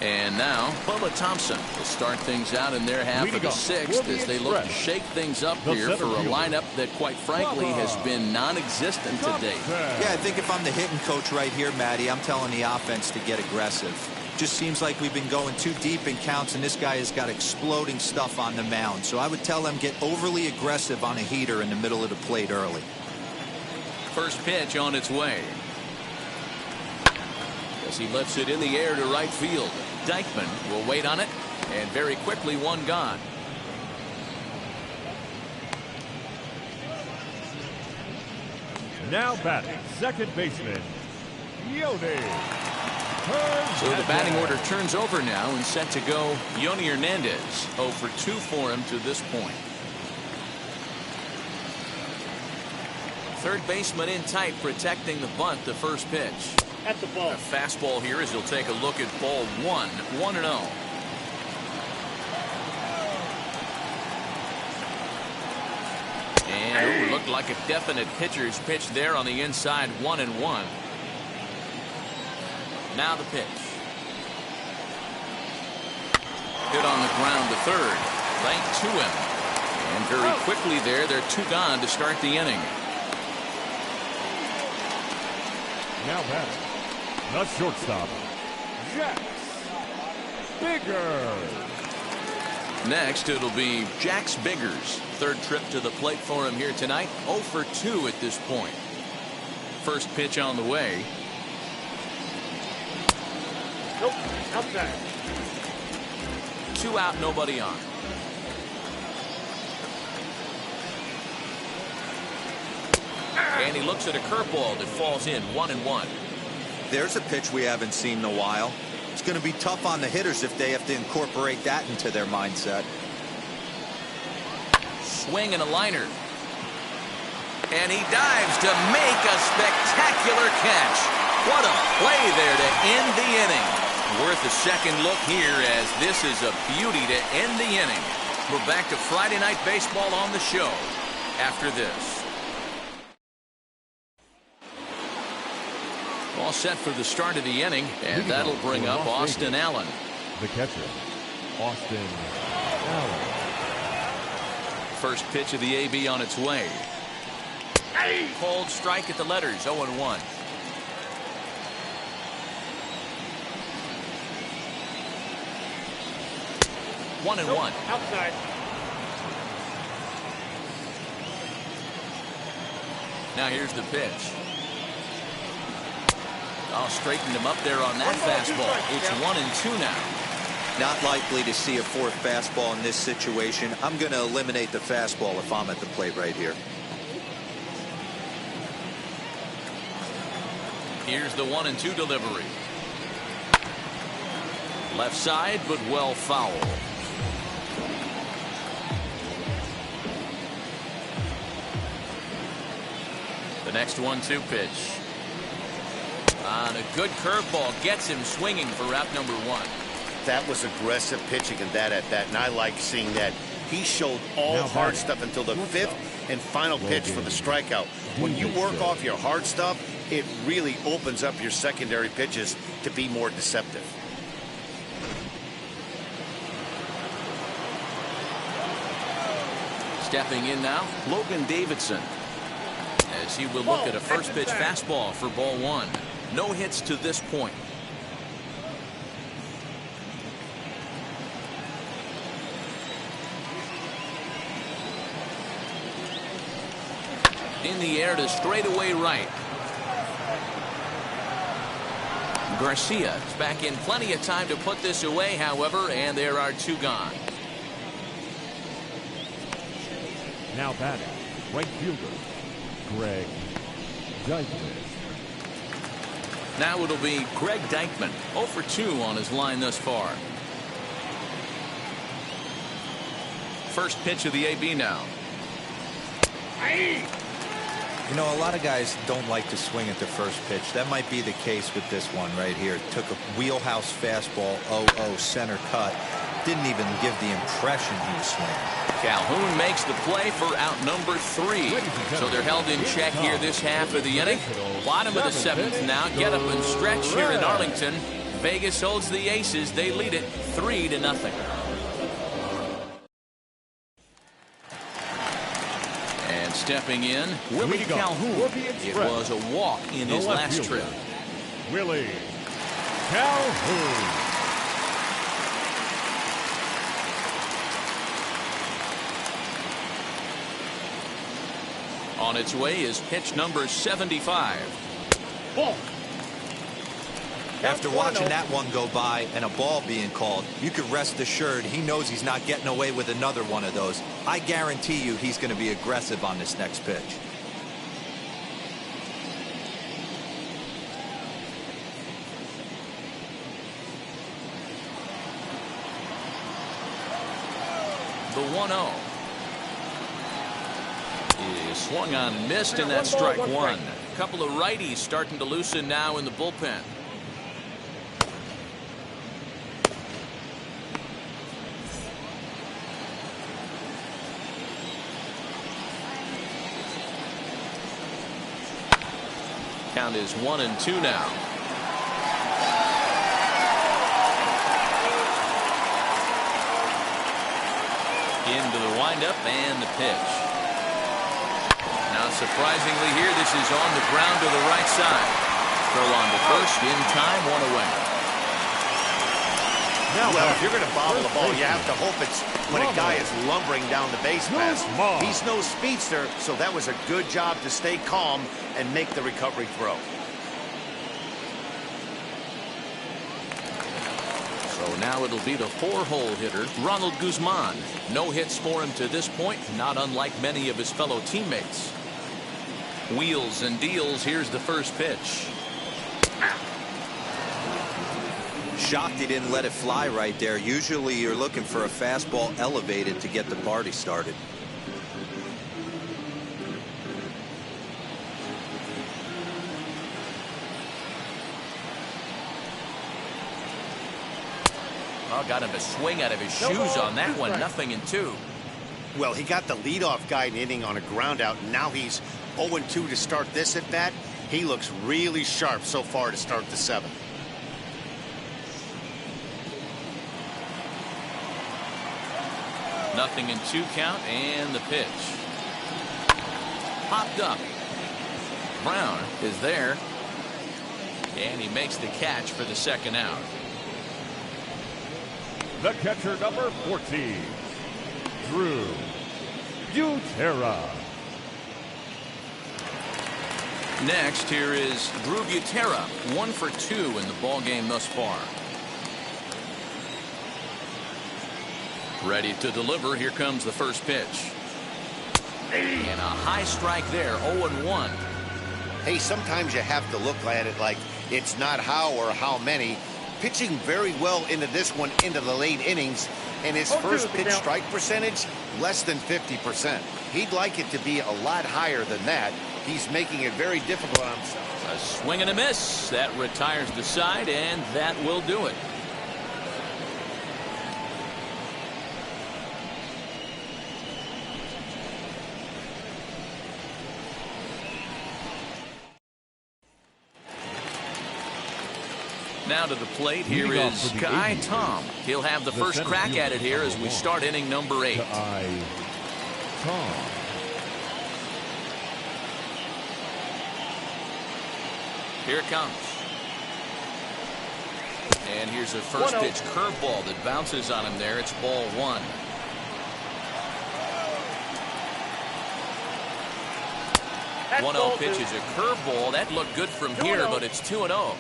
And now, Bubba Thompson will start things out in their half of the 6th as they look to shake things up here for a lineup that, quite frankly, has been non-existent to date. Yeah, I think if I'm the hitting coach right here, Matty, I'm telling the offense to get aggressive. Just seems like we've been going too deep in counts, and this guy has got exploding stuff on the mound. So I would tell them get overly aggressive on a heater in the middle of the plate early. First pitch on its way. As he lifts it in the air to right field. Dankman will wait on it, and very quickly 1 gone. Now batting, second baseman, Yoni. So the batting order turns over now and set to go. Yoni Hernandez 0 for 2 for him to this point. Third baseman in tight, protecting the bunt. The first pitch. At the ball. A fastball here as he'll take a look at ball 1, 1-0. And looked like a definite pitcher's pitch there on the inside, 1-1. Now the pitch. Hit on the ground to third. Right to him. And very quickly there, they're 2 gone to start the inning. Now batting, the shortstop, Jax Bigger. Next, it'll be Jax Biggers. Third trip to the plate for him here tonight. 0 for 2 at this point. First pitch on the way. Nope, outside. 2 out, nobody on. And he looks at a curveball that falls in, 1-1. There's a pitch we haven't seen in a while. It's going to be tough on the hitters if they have to incorporate that into their mindset. Swing and a liner. And he dives to make a spectacular catch. What a play there to end the inning. Worth a second look here, as this is a beauty to end the inning. We're back to Friday Night Baseball on the show after this. All set for the start of the inning, and that'll bring up Austin Allen. The catcher, Austin Allen. First pitch of the AB on its way. Cold strike at the letters, 0-1. Nope, 1-1. Outside. Now here's the pitch. Oh, straightened him up there on that fastball. It's 1-2 now. Not likely to see a 4th fastball in this situation. I'm going to eliminate the fastball if I'm at the plate right here. Here's the 1-2 delivery. Left side, but well foul. The next 1-2 pitch. On a good curveball, gets him swinging for out number 1. That was aggressive pitching in that at bat, and I like seeing that. He showed all hard stuff until the 5th and final pitch for the strikeout. When you work off your hard stuff, it really opens up your secondary pitches to be more deceptive. Stepping in now, Logan Davidson. As he will look at a first pitch fastball for ball 1. No hits to this point. In the air to straightaway right. Garcia is back in plenty of time to put this away, however, and there are 2 gone. Now batting, right fielder, Greg Dankman. Now it'll be Greg Dankman, 0 for 2 on his line thus far. First pitch of the AB now. You know, a lot of guys don't like to swing at the first pitch. That might be the case with this one right here. Took a wheelhouse fastball, 0-0 center cut. Didn't even give the impression he was swinging. Calhoun makes the play for out number 3. So they're held in check here this half of the inning. Bottom of the 7th now. Get up and stretch here in Arlington. Vegas holds the Aces. They lead it 3-0. And stepping in, Willie Calhoun. It was a walk in his last trip. Willie Calhoun. On its way is pitch number 75. Ball. After watching that one go by and a ball being called, you can rest assured he knows he's not getting away with another one of those. I guarantee you he's going to be aggressive on this next pitch. The 1-0. Is swung on and missed, and that's strike one. A couple of righties starting to loosen now in the bullpen. Count is 1-2 now. Into the windup and the pitch. Now, surprisingly here, this is on the ground to the right side. Throw on to first, in time, one away. Well, if you're going to bobble the ball, you have to hope it's when a guy is lumbering down the base pass. He's no speedster, so that was a good job to stay calm and make the recovery throw. So now it'll be the 4-hole hitter, Ronald Guzman. No hits for him to this point, not unlike many of his fellow teammates. Wheels and deals. Here's the first pitch. Shocked he didn't let it fly right there. Usually you're looking for a fastball elevated to get the party started. Oh, got him a swing out of his shoes on that one. 0-2. Well, he got the leadoff guy in inning on a ground out. Now he's 0-2 to start this at bat. He looks really sharp so far to start the 7th. Nothing in 2 count, and the pitch. Popped up. Brown is there. And he makes the catch for the 2nd out. The catcher, number 14, Drew Butera. Next, here is Drew Butera, 1 for 2 in the ball game thus far. Ready to deliver. Here comes the first pitch. And a high strike there, 0-1. Hey, sometimes you have to look at it like it's not how or how many. Pitching very well into this one into the late innings, and his first pitch strike percentage less than 50%. He'd like it to be a lot higher than that. He's making it very difficult on himself. A swing and a miss. That retires the side, and that will do it. Now to the plate, here is Kai Tom. He'll have the first crack at it here as we start inning number 8. Kai Tom. Here it comes. And here's a first pitch curveball that bounces on him there. It's ball 1. That's 1-0 pitch is a curveball. That looked good from here, but it's 2-0.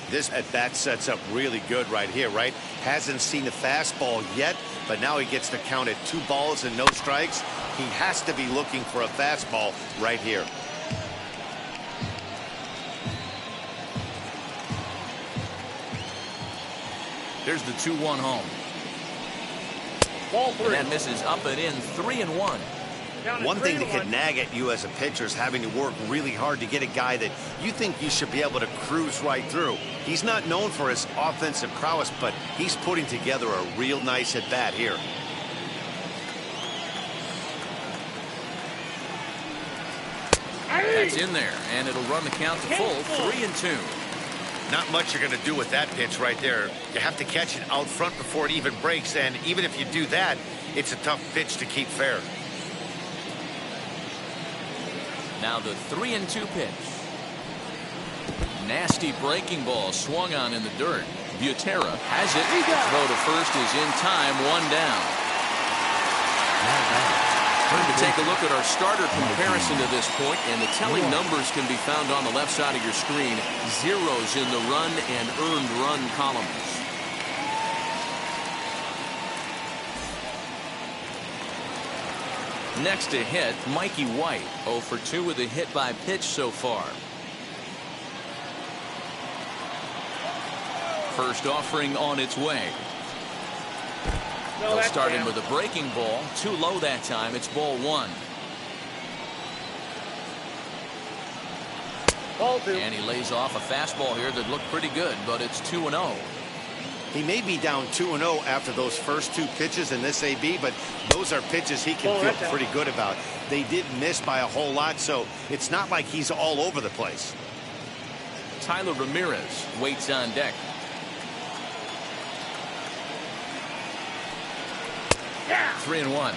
This at-bat sets up really good right here, right? Hasn't seen a fastball yet, but now he gets to count at 2 balls and no strikes. He has to be looking for a fastball right here. There's the 2-1 home. Ball 3. And that misses up and in, 3-1. One thing that could nag at you as a pitcher is having to work really hard to get a guy that you think you should be able to cruise right through. He's not known for his offensive prowess, but he's putting together a real nice at-bat here. That's in there, and it'll run the count to full, 3-2. Not much you're going to do with that pitch right there. You have to catch it out front before it even breaks, and even if you do that, it's a tough pitch to keep fair. Now the 3-2 pitch. Nasty breaking ball swung on in the dirt. Rivera has it. Throw to first is in time, 1 down. Time to take a look at our starter comparison to this point, and the telling numbers can be found on the left side of your screen. Zeros in the run and earned run columns. Next to hit, Mikey White, 0 for 2 with a hit by pitch so far. First offering on its way. They'll start in with a breaking ball. Too low that time. It's ball 1. And he lays off a fastball here that looked pretty good, but it's 2-0. He may be down 2-0 after those first 2 pitches in this AB, but those are pitches he can feel pretty good about. They did miss by a whole lot, so it's not like he's all over the place. Tyler Ramirez waits on deck. Yeah. 3-1.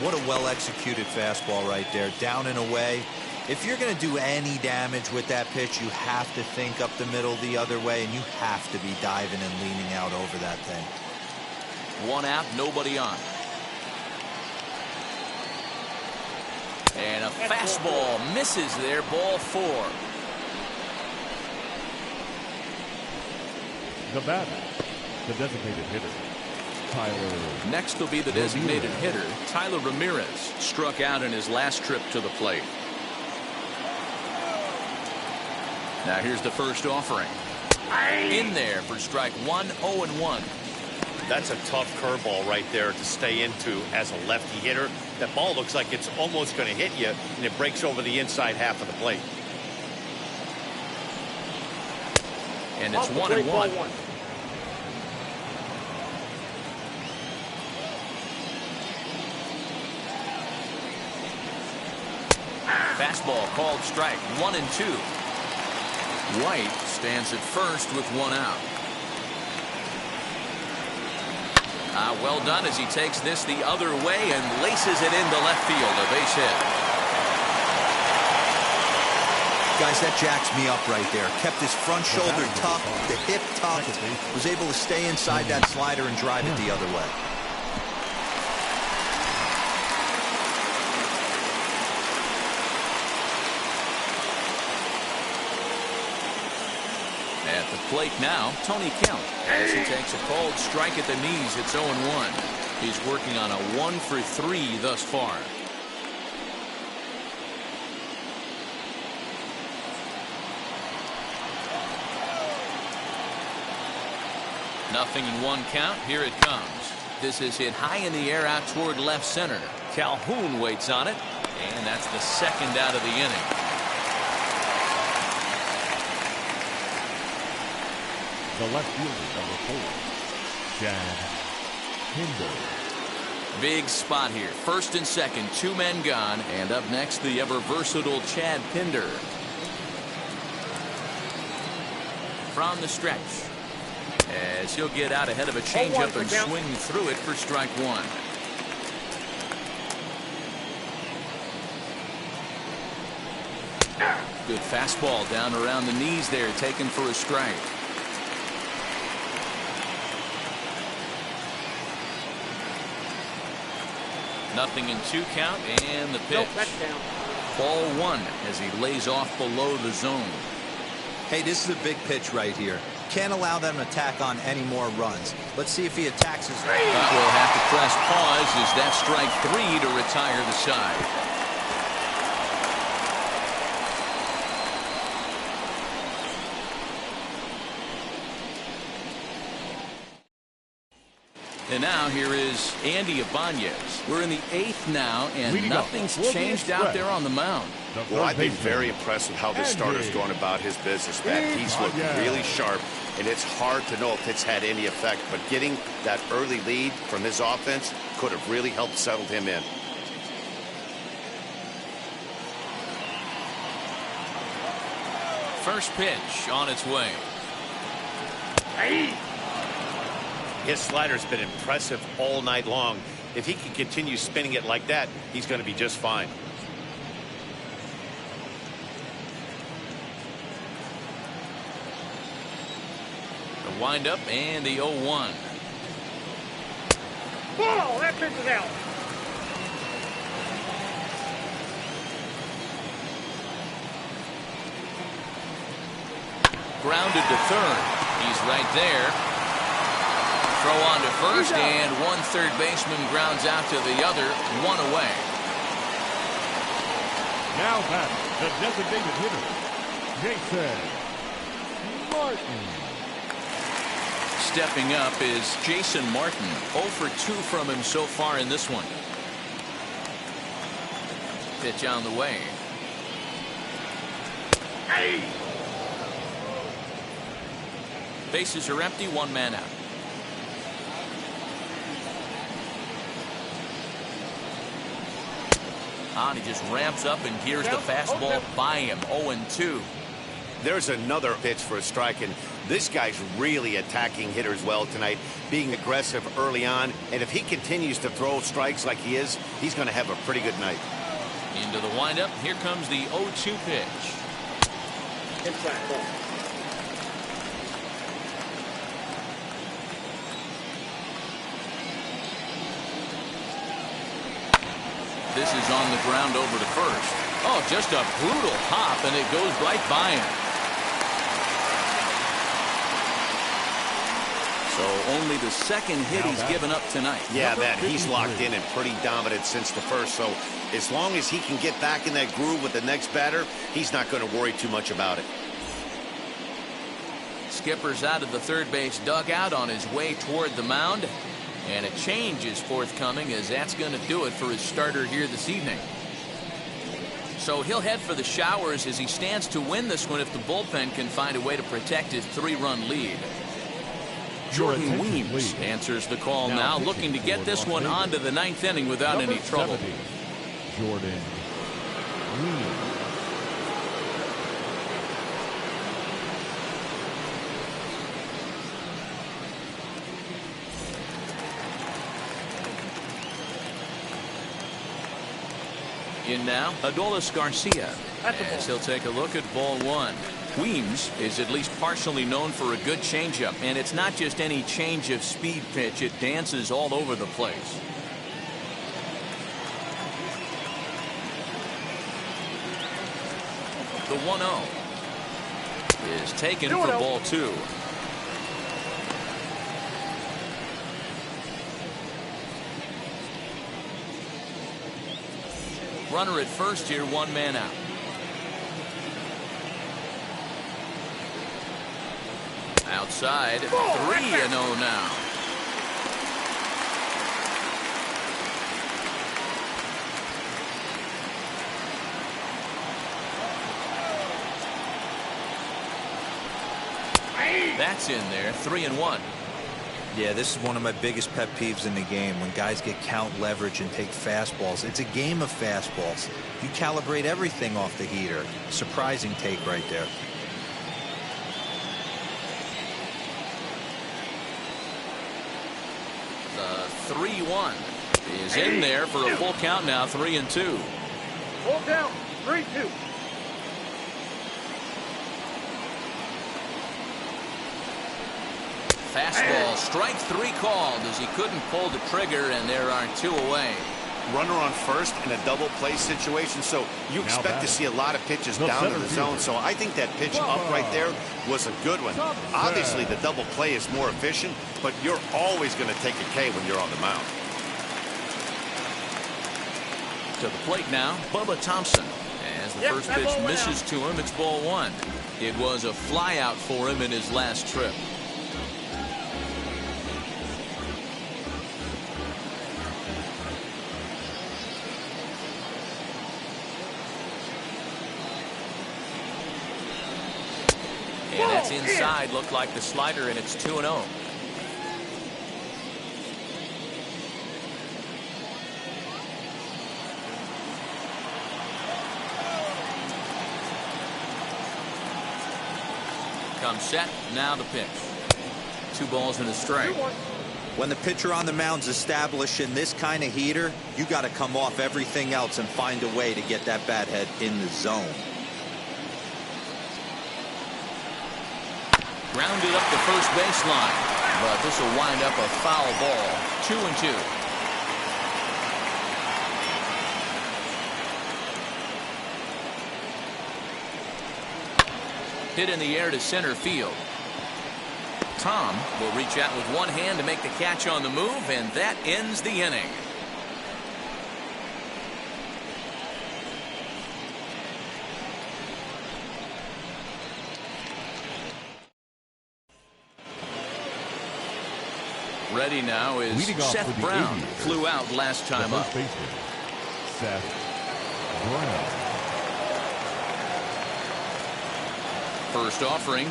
What a well-executed fastball right there, down and away. If you're going to do any damage with that pitch, you have to think up the middle the other way, and you have to be diving and leaning out over that thing. 1 out, nobody on. And a fastball misses there, ball 4. The batter, the designated hitter, Tyler. Next will be the designated hitter, Tyler Ramirez. Struck out in his last trip to the plate. Now here's the first offering. In there for strike 1, 0-1. That's a tough curveball right there to stay into as a lefty hitter. That ball looks like it's almost going to hit you, and it breaks over the inside half of the plate. And it's 1-1. Fastball called strike, 1-2. White stands at first with 1 out. Well done as he takes this the other way and laces it into left field. A base hit. Guys, that jacks me up right there. Kept his front shoulder tucked, the hip tucked, was able to stay inside that slider and drive it the other way. At the plate now, Tony Kemp, as he takes a cold strike at the knees. It's 0-1. He's working on a 1 for 3 thus far. Nothing in 1 count. Here it comes. This is hit high in the air out toward left center. Calhoun waits on it, and that's the 2nd out of the inning. The left fielder, number 4, Chad Pinder. Big spot here. 1st and 2nd, 2 men gone. And up next, the ever-versatile Chad Pinder. From the stretch. As he'll get out ahead of a changeup and swing through it for strike 1. Good fastball down around the knees there, taken for a strike. Nothing in 2 count, and the pitch. Ball 1 as he lays off below the zone. Hey, this is a big pitch right here. Can't allow them to tack on any more runs. Let's see if he attacks his... We'll have to press pause as that's strike 3 to retire the side. And now here is Andy Ibanez. We're in the 8th now, and Leading nothing's up, changed out there on the mound. Well, I've been very impressed with how this starter's going about his business, Matt. He's looked really sharp, and it's hard to know if it's had any effect. But getting that early lead from his offense could have really helped settle him in. First pitch on its way. His slider's been impressive all night long. If he can continue spinning it like that, he's going to be just fine. The windup and the 0-1. Ball, that pitch is out. Grounded to third. He's right there. Throw on to first, and one third baseman grounds out to the other, one away. Now back, the designated hitter, Jason Martin. Stepping up is Jason Martin. 0 for 2 from him so far in this one. Pitch on the way. Bases are empty, one man out. And he just ramps up and gears the fastball by him. 0-2. There's another pitch for a strike, and this guy's really attacking hitters well tonight, being aggressive early on. And if he continues to throw strikes like he is, he's going to have a pretty good night. Into the windup. Here comes the 0-2 pitch. Inside ball. This is on the ground over to first. Oh, just a brutal hop, and it goes right by him. So only the second hit he's given up tonight. Yeah, Matt, he's locked in and pretty dominant since the first. So as long as he can get back in that groove with the next batter, he's not going to worry too much about it. Skipper's out of the third base dugout on his way toward the mound. And a change is forthcoming, as that's going to do it for his starter here this evening. So he'll head for the showers as he stands to win this one if the bullpen can find a way to protect his 3-run lead. Jordan Weems answers the call now, looking to get this one onto the 9th inning without any trouble. Jordan Weems. In now, Adolis Garcia, as he'll take a look at ball 1. Weems is at least partially known for a good changeup, and it's not just any change of speed pitch. It dances all over the place. The 1-0 is taken for ball 2. Runner at first here, one man out. Outside, 3-0 now. That's in there, 3-1. Yeah, this is one of my biggest pet peeves in the game, when guys get count leverage and take fastballs. It's a game of fastballs. You calibrate everything off the heater. Surprising take right there. The 3-1 is in there for a full count now, 3-2. Full count, 3-2. Fastball, strike 3 called as he couldn't pull the trigger, and there are 2 away. Runner on first in a double play situation, so you expect to see a lot of pitches down in the zone. So I think that pitch up right there was a good one. Obviously, the double play is more efficient, but you're always going to take a K when you're on the mound. To the plate now, Bubba Thompson. As the first pitch misses to him, it's ball 1. It was a fly out for him in his last trip. inside looked like the slider, and it's 2-0. Comes set, now the pitch. 2 balls and a strike. When the pitcher on the mound's establishing this kind of heater, you got to come off everything else and find a way to get that bat head in the zone. Grounded up the first baseline, but this will wind up a foul ball. 2-2. Hit in the air to center field. Tom will reach out with one hand to make the catch on the move, and that ends the inning. Ready now is Seth Brown. Aviators. Flew out last time up. Seth Brown. First offering.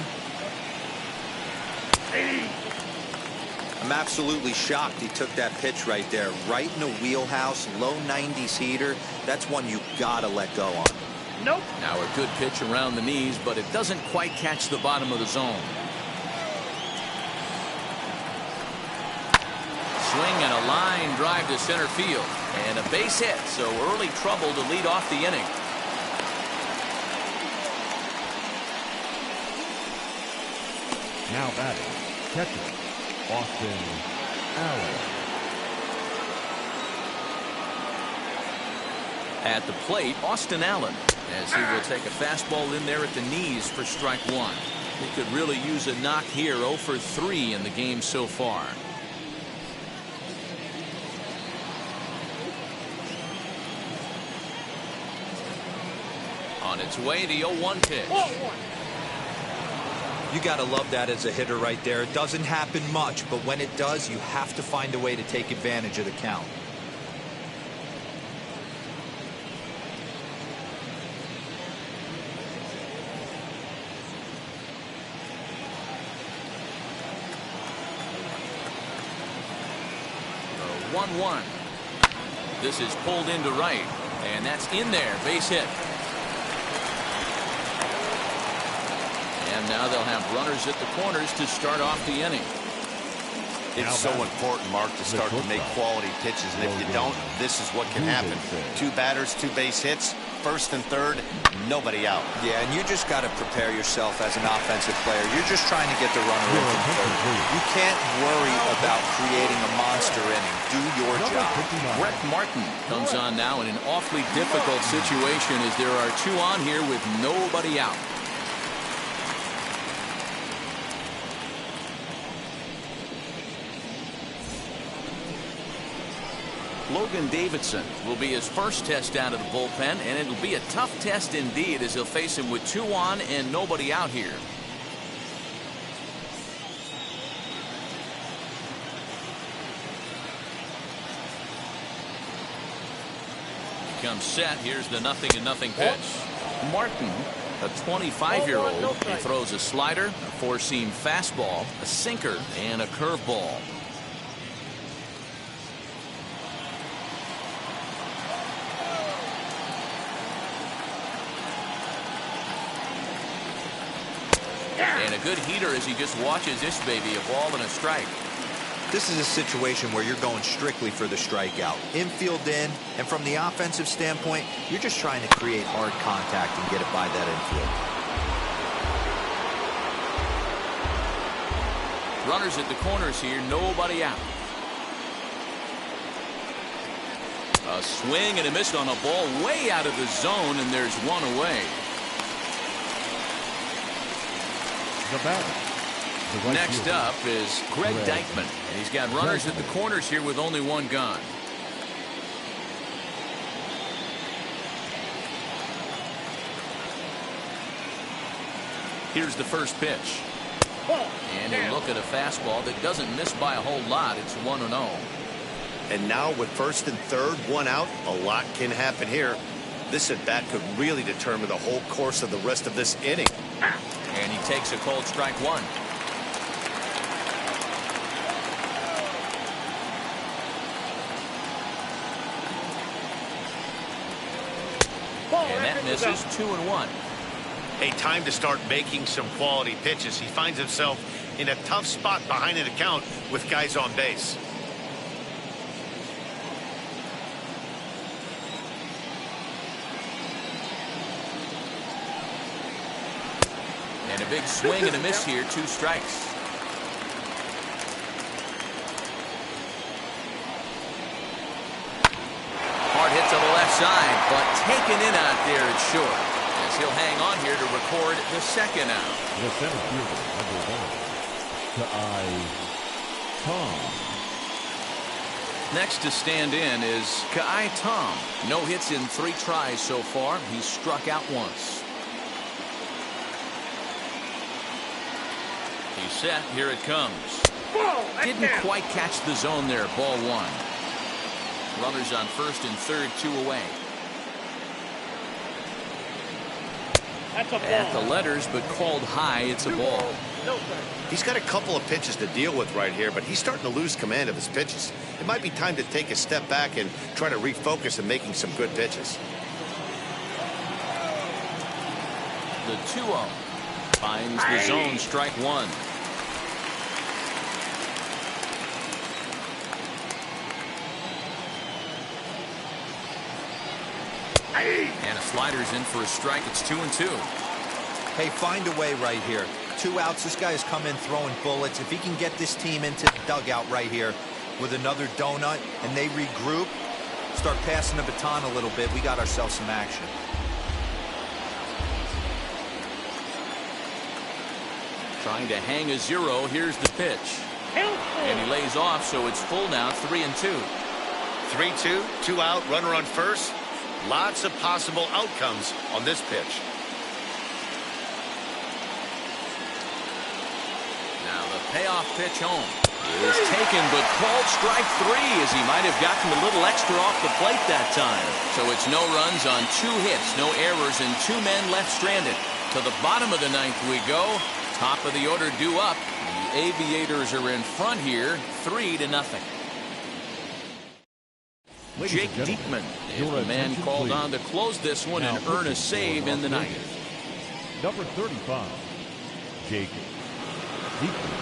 I'm absolutely shocked he took that pitch right there. Right in the wheelhouse, low 90s heater. That's one you gotta let go on. Nope. Now a good pitch around the knees, but it doesn't quite catch the bottom of the zone. Swing and a line drive to center field. And a base hit, so early trouble to lead off the inning. Now batting, catcher, Austin Allen. At the plate, Austin Allen, as he will take a fastball in there at the knees for strike 1. He could really use a knock here. 0 for 3 in the game so far. On its way, the 0-1 pitch. You gotta love that as a hitter right there. It doesn't happen much, but when it does, you have to find a way to take advantage of the count. The 1-1. This is pulled into right, and that's in there. Base hit. And now they'll have runners at the corners to start off the inning. It's so important, Mark, to start to make quality pitches, and if you don't, this is what can happen. 2 batters, 2 base hits, first and third, nobody out. Yeah, and you just got to prepare yourself as an offensive player. You're just trying to get the runner in from third. You can't worry about creating a monster inning. Do your job. Brett Martin comes on now in an awfully difficult situation as there are 2 on here with nobody out. Logan Davidson will be his first test out of the bullpen, and it'll be a tough test indeed as he'll face him with 2 on and nobody out here. He comes set. Here's the 0-0 pitch. Martin, a 25-year-old, he throws a slider, a 4-seam fastball, a sinker, and a curveball. And a good heater as he just watches this baby, a ball and a strike. This is a situation where you're going strictly for the strikeout. Infield in, and from the offensive standpoint, you're just trying to create hard contact and get it by that infield. Runners at the corners here, nobody out. A swing and a miss on a ball way out of the zone, and there's 1 away. The batter. Next up is Greg Dankman, and he's got runners at the corners here with only 1 gone. Here's the first pitch. And a look at a fastball that doesn't miss by a whole lot. It's 1-0. And now with first and third, 1 out, a lot can happen here. This at bat could really determine the whole course of the rest of this inning. And he takes a cold strike one. And that misses 2-1. Hey, time to start making some quality pitches. He finds himself in a tough spot behind an account with guys on base. And a big swing and a miss here, 2 strikes. Hard hit to the left side, but taken in out there, it's short. As he'll hang on here to record the second out. The center fielder, number 1, Tom. Next to stand in is Kai Tom. No hits in 3 tries so far. He's struck out once. He's set. Here it comes. Didn't quite catch the zone there. Ball 1. Runners on first and third, 2 away. At the letters, but called high. It's a ball. He's got a couple of pitches to deal with right here, but he's starting to lose command of his pitches. It might be time to take a step back and try to refocus on making some good pitches. The 2-0 finds the zone, strike 1. And a slider's in for a strike. It's 2-2. Hey, find a way right here. 2 outs. This guy has come in throwing bullets. If he can get this team into the dugout right here with another donut and they regroup, start passing the baton a little bit, we got ourselves some action. Trying to hang a 0. Here's the pitch. And he lays off, so it's full now, 3-2. 3-2, 2 out, runner on first. Lots of possible outcomes on this pitch. Now the payoff pitch home is taken, but called strike 3 as he might have gotten a little extra off the plate that time. So it's no runs on 2 hits, no errors, and 2 men left stranded. To the bottom of the 9th we go. Top of the order due up. The Aviators are in front here, 3-0. Jake Dankman is the man called on to close this one and earn a save in the 9th. Number 35, Jake Dankman.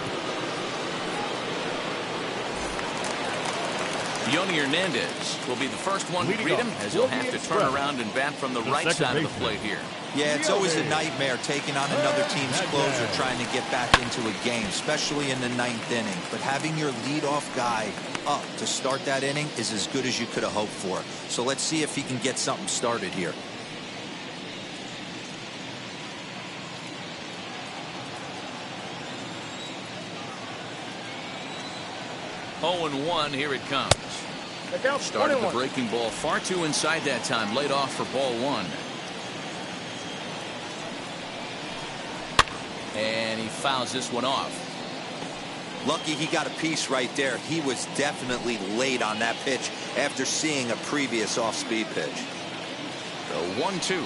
Yoni Hernandez will be the first one to greet him, as he'll have to turn around and bat from the right side of the plate here. Yeah, it's always a nightmare taking on another team's closer trying to get back into a game, especially in the 9th inning. But having your leadoff guy up to start that inning is as good as you could have hoped for. So let's see if he can get something started here. Oh, 0-1, here it comes. Started the breaking ball far too inside that time. Laid off for ball 1. And he fouls this one off. Lucky he got a piece right there. He was definitely late on that pitch after seeing a previous off-speed pitch. The 1-2.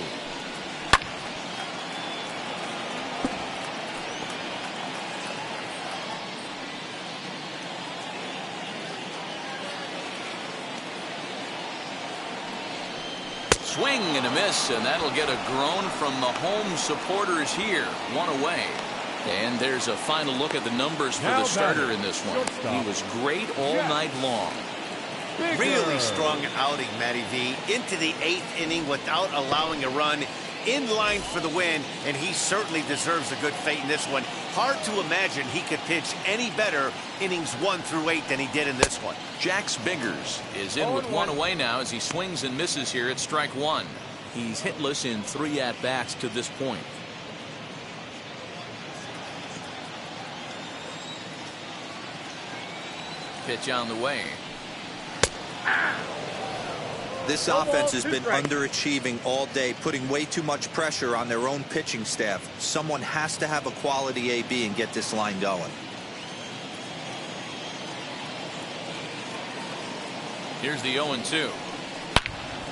Swing and a miss, and that'll get a groan from the home supporters here. 1 away. And there's a final look at the numbers for the starter in this one. He was great all night long. Really strong outing, Matty V. Into the 8th inning without allowing a run, in line for the win, and he certainly deserves a good fate in this one. Hard to imagine he could pitch any better innings 1 through 8 than he did in this one. Jax Biggers is in with 1 away now as he swings and misses here at strike 1. He's hitless in 3 at-bats to this point. Pitch on the way. This offense has been underachieving all day, putting way too much pressure on their own pitching staff. Someone has to have a quality AB and get this line going. Here's the 0-2.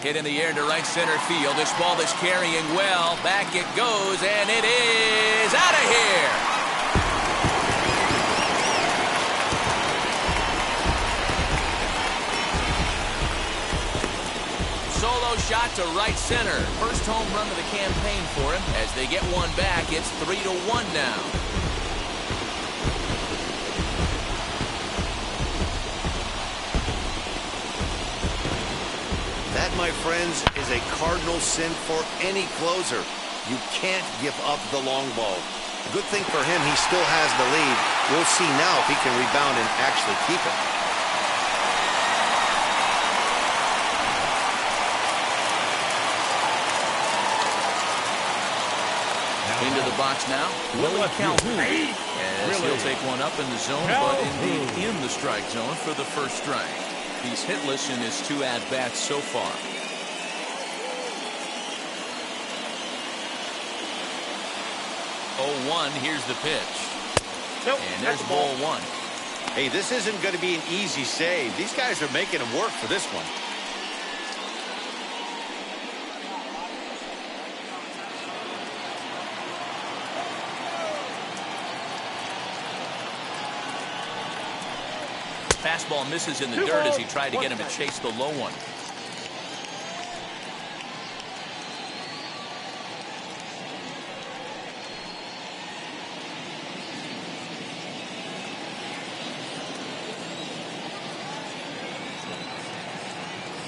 Hit in the air to right center field. This ball is carrying well. Back it goes, and it is out of here. Solo shot to right center. First home run of the campaign for him. As they get one back, it's 3-1 now. That, my friends, is a cardinal sin for any closer. You can't give up the long ball. Good thing for him, he still has the lead. We'll see now if he can rebound and actually keep it. Into the box now, Willie Calhoun. As he'll take one up in the zone, but indeed in the strike zone for the first strike. He's hitless in his 2 at-bats so far. Oh, 1, here's the pitch. Nope, And there's ball 1. Hey, this isn't going to be an easy save. These guys are making him work for this one. Fastball misses in the dirt as he tried to get him to chase the low one.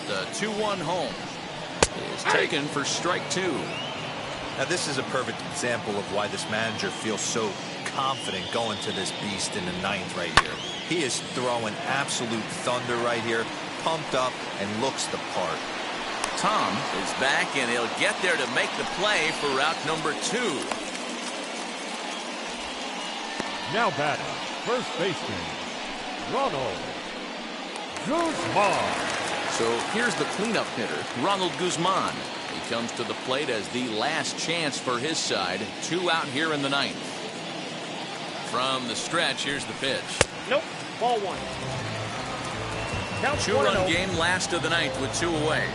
The 2-1 home is taken for strike 2. Now, this is a perfect example of why this manager feels so confident going to this beast in the 9th right here. He is throwing absolute thunder right here, pumped up, and looks the part. Tom is back, and he'll get there to make the play for route number 2. Now batting, first baseman, Ronald Guzman. So here's the cleanup hitter, Ronald Guzman. He comes to the plate as the last chance for his side. 2 out here in the 9th. From the stretch, here's the pitch. Nope, ball 1. Count 2-run game, last of the 9th with 2 away.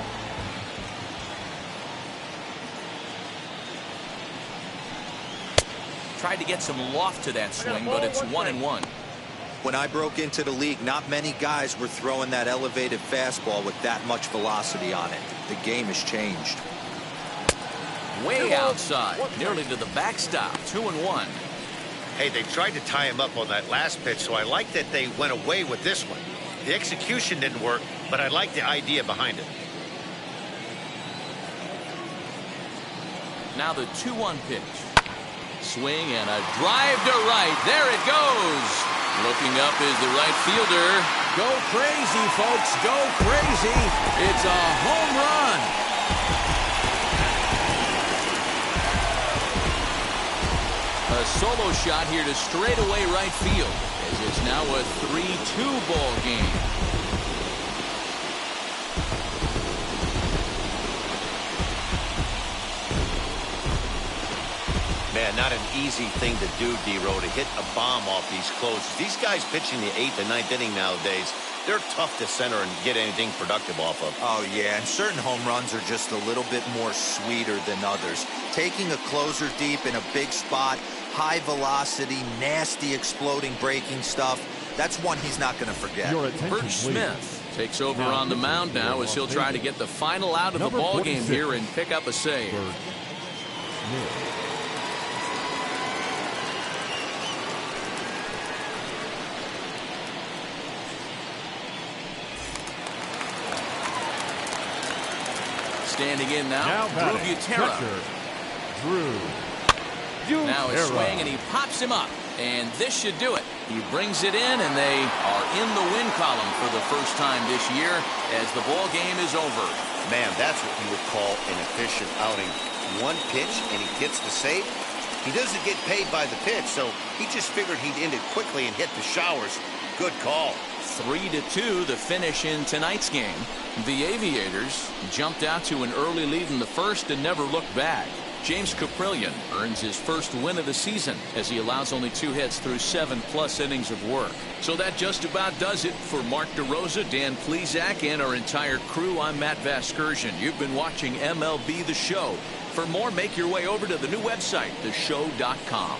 Tried to get some loft to that swing, but it's 1-1. When I broke into the league, not many guys were throwing that elevated fastball with that much velocity on it. The game has changed. Way outside, nearly to the backstop. 2-1. Hey, they tried to tie him up on that last pitch, so I like that they went away with this one. The execution didn't work, but I like the idea behind it. Now the 2-1 pitch. Swing and a drive to right. There it goes. Looking up is the right fielder. Go crazy, folks. Go crazy. It's a home run. A solo shot here to straightaway right field, as it's now a 3-2 ball game. Man, not an easy thing to do, D-Row, to hit a bomb off these closes. These guys pitching the 8th and 9th inning nowadays, they're tough to center and get anything productive off of. Oh, yeah, and certain home runs are just a little bit more sweeter than others. Taking a closer deep in a big spot, high velocity, nasty exploding breaking stuff, that's one he's not going to forget. Bert Smith takes over on the mound now as he'll try to get the final out of the ball game here and pick up a save. Standing in now, Rivera. Now a swing, and he pops him up. And this should do it. He brings it in, and they are in the win column for the first time this year as the ball game is over. Man, that's what you would call an efficient outing. One pitch, and he gets the save. He doesn't get paid by the pitch, so he just figured he'd end it quickly and hit the showers. Good call. 3-2 the finish in tonight's game. The Aviators jumped out to an early lead in the first and never looked back. James Caprillion earns his first win of the season as he allows only 2 hits through 7+ innings of work. So that just about does it for Mark DeRosa, Dan Plesac, and our entire crew. I'm Matt Vasgersian. You've been watching MLB The Show. For more, make your way over to the new website, theshow.com.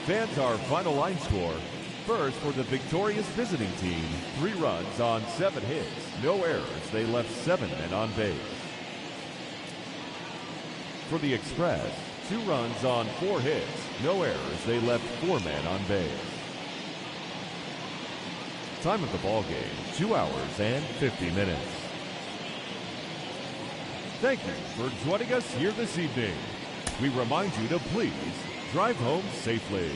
Fans, our final line score. First, for the victorious visiting team, 3 runs on 7 hits. No errors. They left 7 men on base. For the Express, 2 runs on 4 hits. No errors. They left 4 men on base. Time of the ball game, 2 hours and 50 minutes. Thank you for joining us here this evening. We remind you to please drive home safely.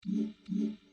Mm-hmm.